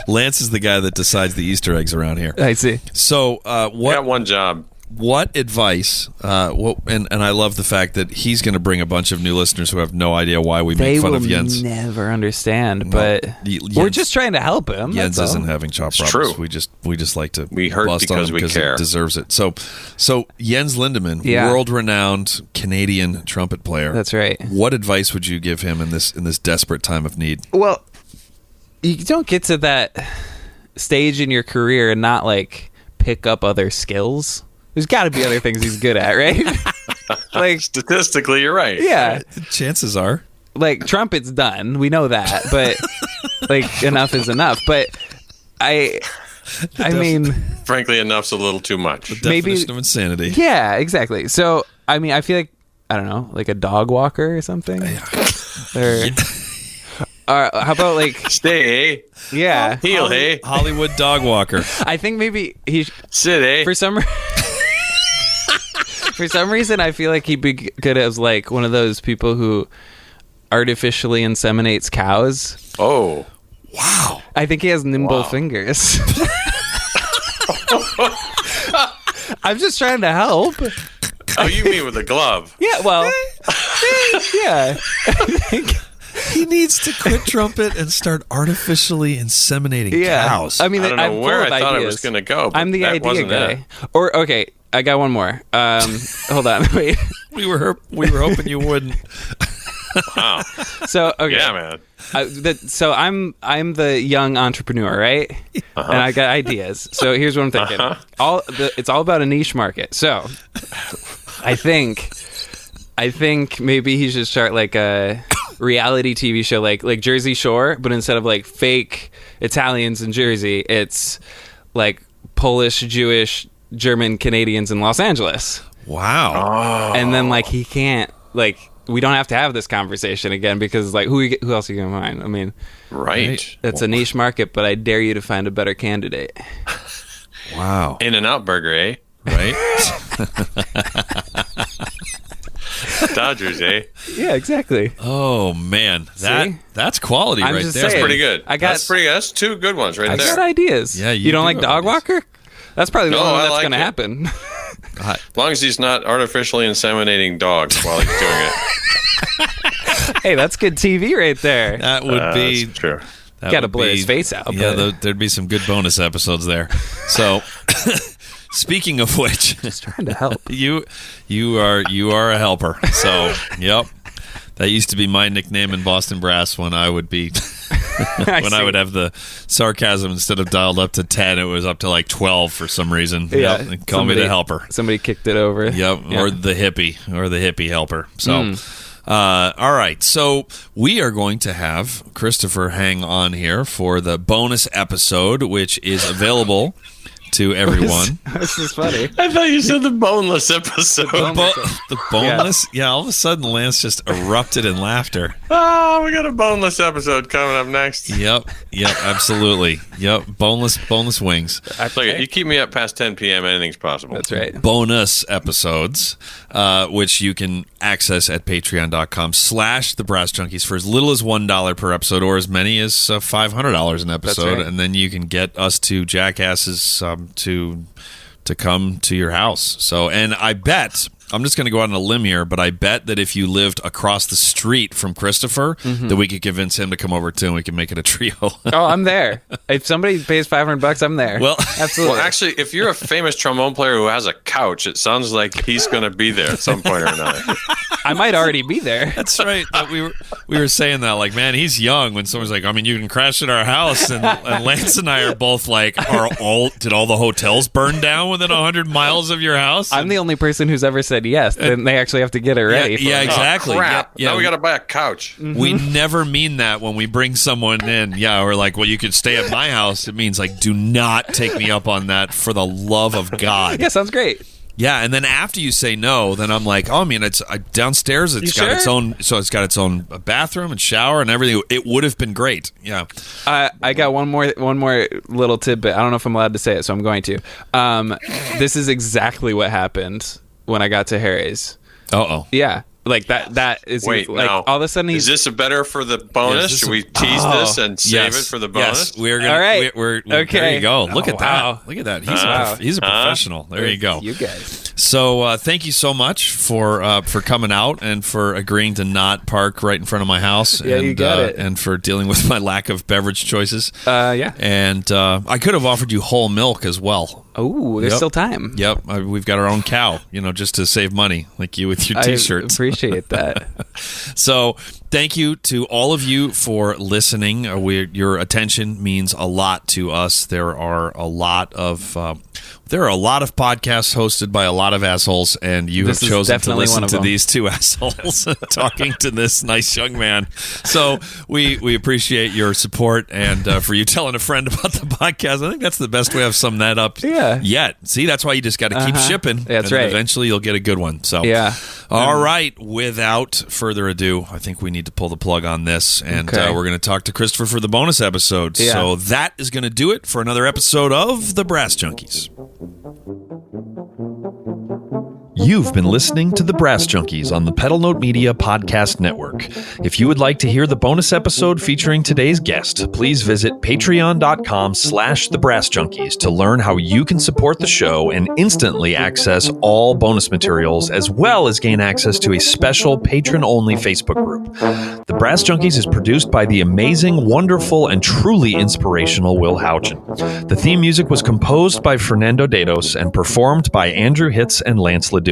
Lance is the guy that decides the Easter eggs around here. I see. So what? I got one job. what advice? And I love the fact that he's going to bring a bunch of new listeners who have no idea why we make fun of Jens. They will never understand, but we're just trying to help him. Jens isn't having chop problems. True. We just like to hurt bust because on him we because care. he deserves it. So Jens Lindemann, world-renowned Canadian trumpet player. That's right. What advice would you give him in this desperate time of need? Well, you don't get to that stage in your career and not like pick up other skills. There's got to be other things he's good at, right? Like statistically, you're right. Yeah, chances are. Like trumpet's done, we know that, but like enough is enough. But I mean, frankly, enough's a little too much. The definition of insanity. Yeah, exactly. So I mean, I feel like I don't know, like a dog walker or something. Or how about like stay? Yeah, heel, hey, Hollywood dog walker. I think maybe he sit, eh? For some reason, I feel like he'd be good as like one of those people who artificially inseminates cows. Oh, wow! I think he has nimble fingers. I'm just trying to help. Oh, you mean with a glove? Yeah. Well. Yeah. I think. He needs to quit trumpet and start artificially inseminating cows. I mean, I don't know where I thought it was going to go. But I'm the idea guy. It. Or okay, I got one more. Hold on, wait. We were hoping you wouldn't. Wow. So okay, yeah, man. So I'm the young entrepreneur, right? And I got ideas. So here's what I'm thinking. It's all about a niche market. So I think maybe he should start like a reality TV show like Jersey Shore, but instead of like fake Italians in Jersey, it's like Polish, Jewish, German Canadians in Los Angeles. Wow. And then like he can't like we don't have to have this conversation again because like who else are you gonna find? I mean, right. That's a niche market, but I dare you to find a better candidate. Wow. In-N-Out Burger, eh? Right. Dodgers, eh? Yeah, exactly. Oh man, that's quality right there. That's pretty good. That's pretty good. That's two good ones right there. I got ideas. Yeah, you don't like Dog Walker? That's probably the only one that's going to happen. As long as he's not artificially inseminating dogs while he's doing it. Hey, that's good TV right there. That would be that's true. Got to blur his face out. Yeah, there'd be some good bonus episodes there. So. Speaking of which, just trying to help. You are a helper. So, yep. That used to be my nickname in Boston Brass when I would be I would have the sarcasm instead of dialed up to 10, it was up to like 12 for some reason. Yeah. Yep. Call me the helper. Somebody kicked it over. Yep. Yeah. Or the hippie helper. So all right. So we are going to have Christopher hang on here for the bonus episode, which is available to everyone. This is funny. I thought you said the boneless episode. The boneless? Yeah, all of a sudden Lance just erupted in laughter. Oh, we got a boneless episode coming up next. Yep, absolutely. Yep, boneless wings. Look, you keep me up past 10 p.m., anything's possible. That's right. Bonus episodes, which you can access at patreon.com/the Brass Junkies for as little as $1 per episode or as many as $500 an episode. That's right. And then you can get us two jackasses to come to your house. So, and I bet, I'm just going to go out on a limb here, but I bet that if you lived across the street from Christopher, that we could convince him to come over too, and we can make it a trio. Oh, I'm there. If somebody pays $500, I'm there. Well, absolutely. Well, actually, if you're a famous trombone player who has a couch, it sounds like he's going to be there at some point or another. I might already be there. That's right. We were saying that, like, man, he's young. When someone's like, I mean, you can crash at our house, and Lance and I are both like, did all the hotels burn down within 100 miles of your house? I'm the only person who's ever said yes. Then they actually have to get it ready. Yeah, exactly. Oh, crap. Yeah, now we got to buy a couch. Mm-hmm. We never mean that when we bring someone in. Yeah, we're like, well, you could stay at my house. It means like, do not take me up on that for the love of God. Yeah, sounds great. Yeah, and then after you say no, then I'm like, oh, I mean, it's downstairs. It's got its own, so it's got its own bathroom and shower and everything. It would have been great. Yeah. I got one more little tidbit. I don't know if I'm allowed to say it, so I'm going to. This is exactly what happened when I got to Harry's. Uh-oh. Yeah. Like that is Wait, like no. all of a sudden Is this a better for the bonus? Should we tease this and save it for the bonus? Yes, we're gonna. All right. Okay. There you go. Look at wow. that. Look at that. He's a professional. There you go. You guys. So thank you so much for coming out and for agreeing to not park right in front of my house. Yeah, and, you got it. And for dealing with my lack of beverage choices. Yeah. And I could have offered you whole milk as well. Oh, there's still time. Yep, we've got our own cow, just to save money, like you with your T-shirts. I appreciate that. So thank you to all of you for listening. Your attention means a lot to us. There are a lot of podcasts hosted by a lot of assholes, and you have chosen to listen to these two assholes talking to this nice young man. So we appreciate your support, and for you telling a friend about the podcast. I think that's the best way I've summed that up. Yeah. Yet. See, that's why you just got to keep shipping. That's and right. Eventually, you'll get a good one. So yeah. All right. Without further ado, I think we need to pull the plug on this, and we're going to talk to Christopher for the bonus episode. Yeah. So that is going to do it for another episode of The Brass Junkies. You've been listening to The Brass Junkies on the Pedal Note Media Podcast Network. If you would like to hear the bonus episode featuring today's guest, please visit patreon.com/thebrassjunkies to learn how you can support the show and instantly access all bonus materials, as well as gain access to a special patron-only Facebook group. The Brass Junkies is produced by the amazing, wonderful, and truly inspirational Will Houchin. The theme music was composed by Fernando Dados and performed by Andrew Hitz and Lance LaDuke.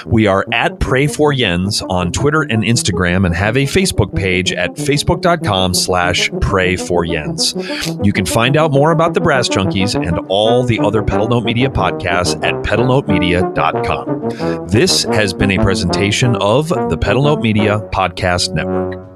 We are at Pray for Jens on Twitter and Instagram and have a Facebook page at facebook.com/prayforjens. You can find out more about the Brass Junkies and all the other Pedal Note Media podcasts at pedalnotemedia.com. This has been a presentation of the Pedal Note Media Podcast Network.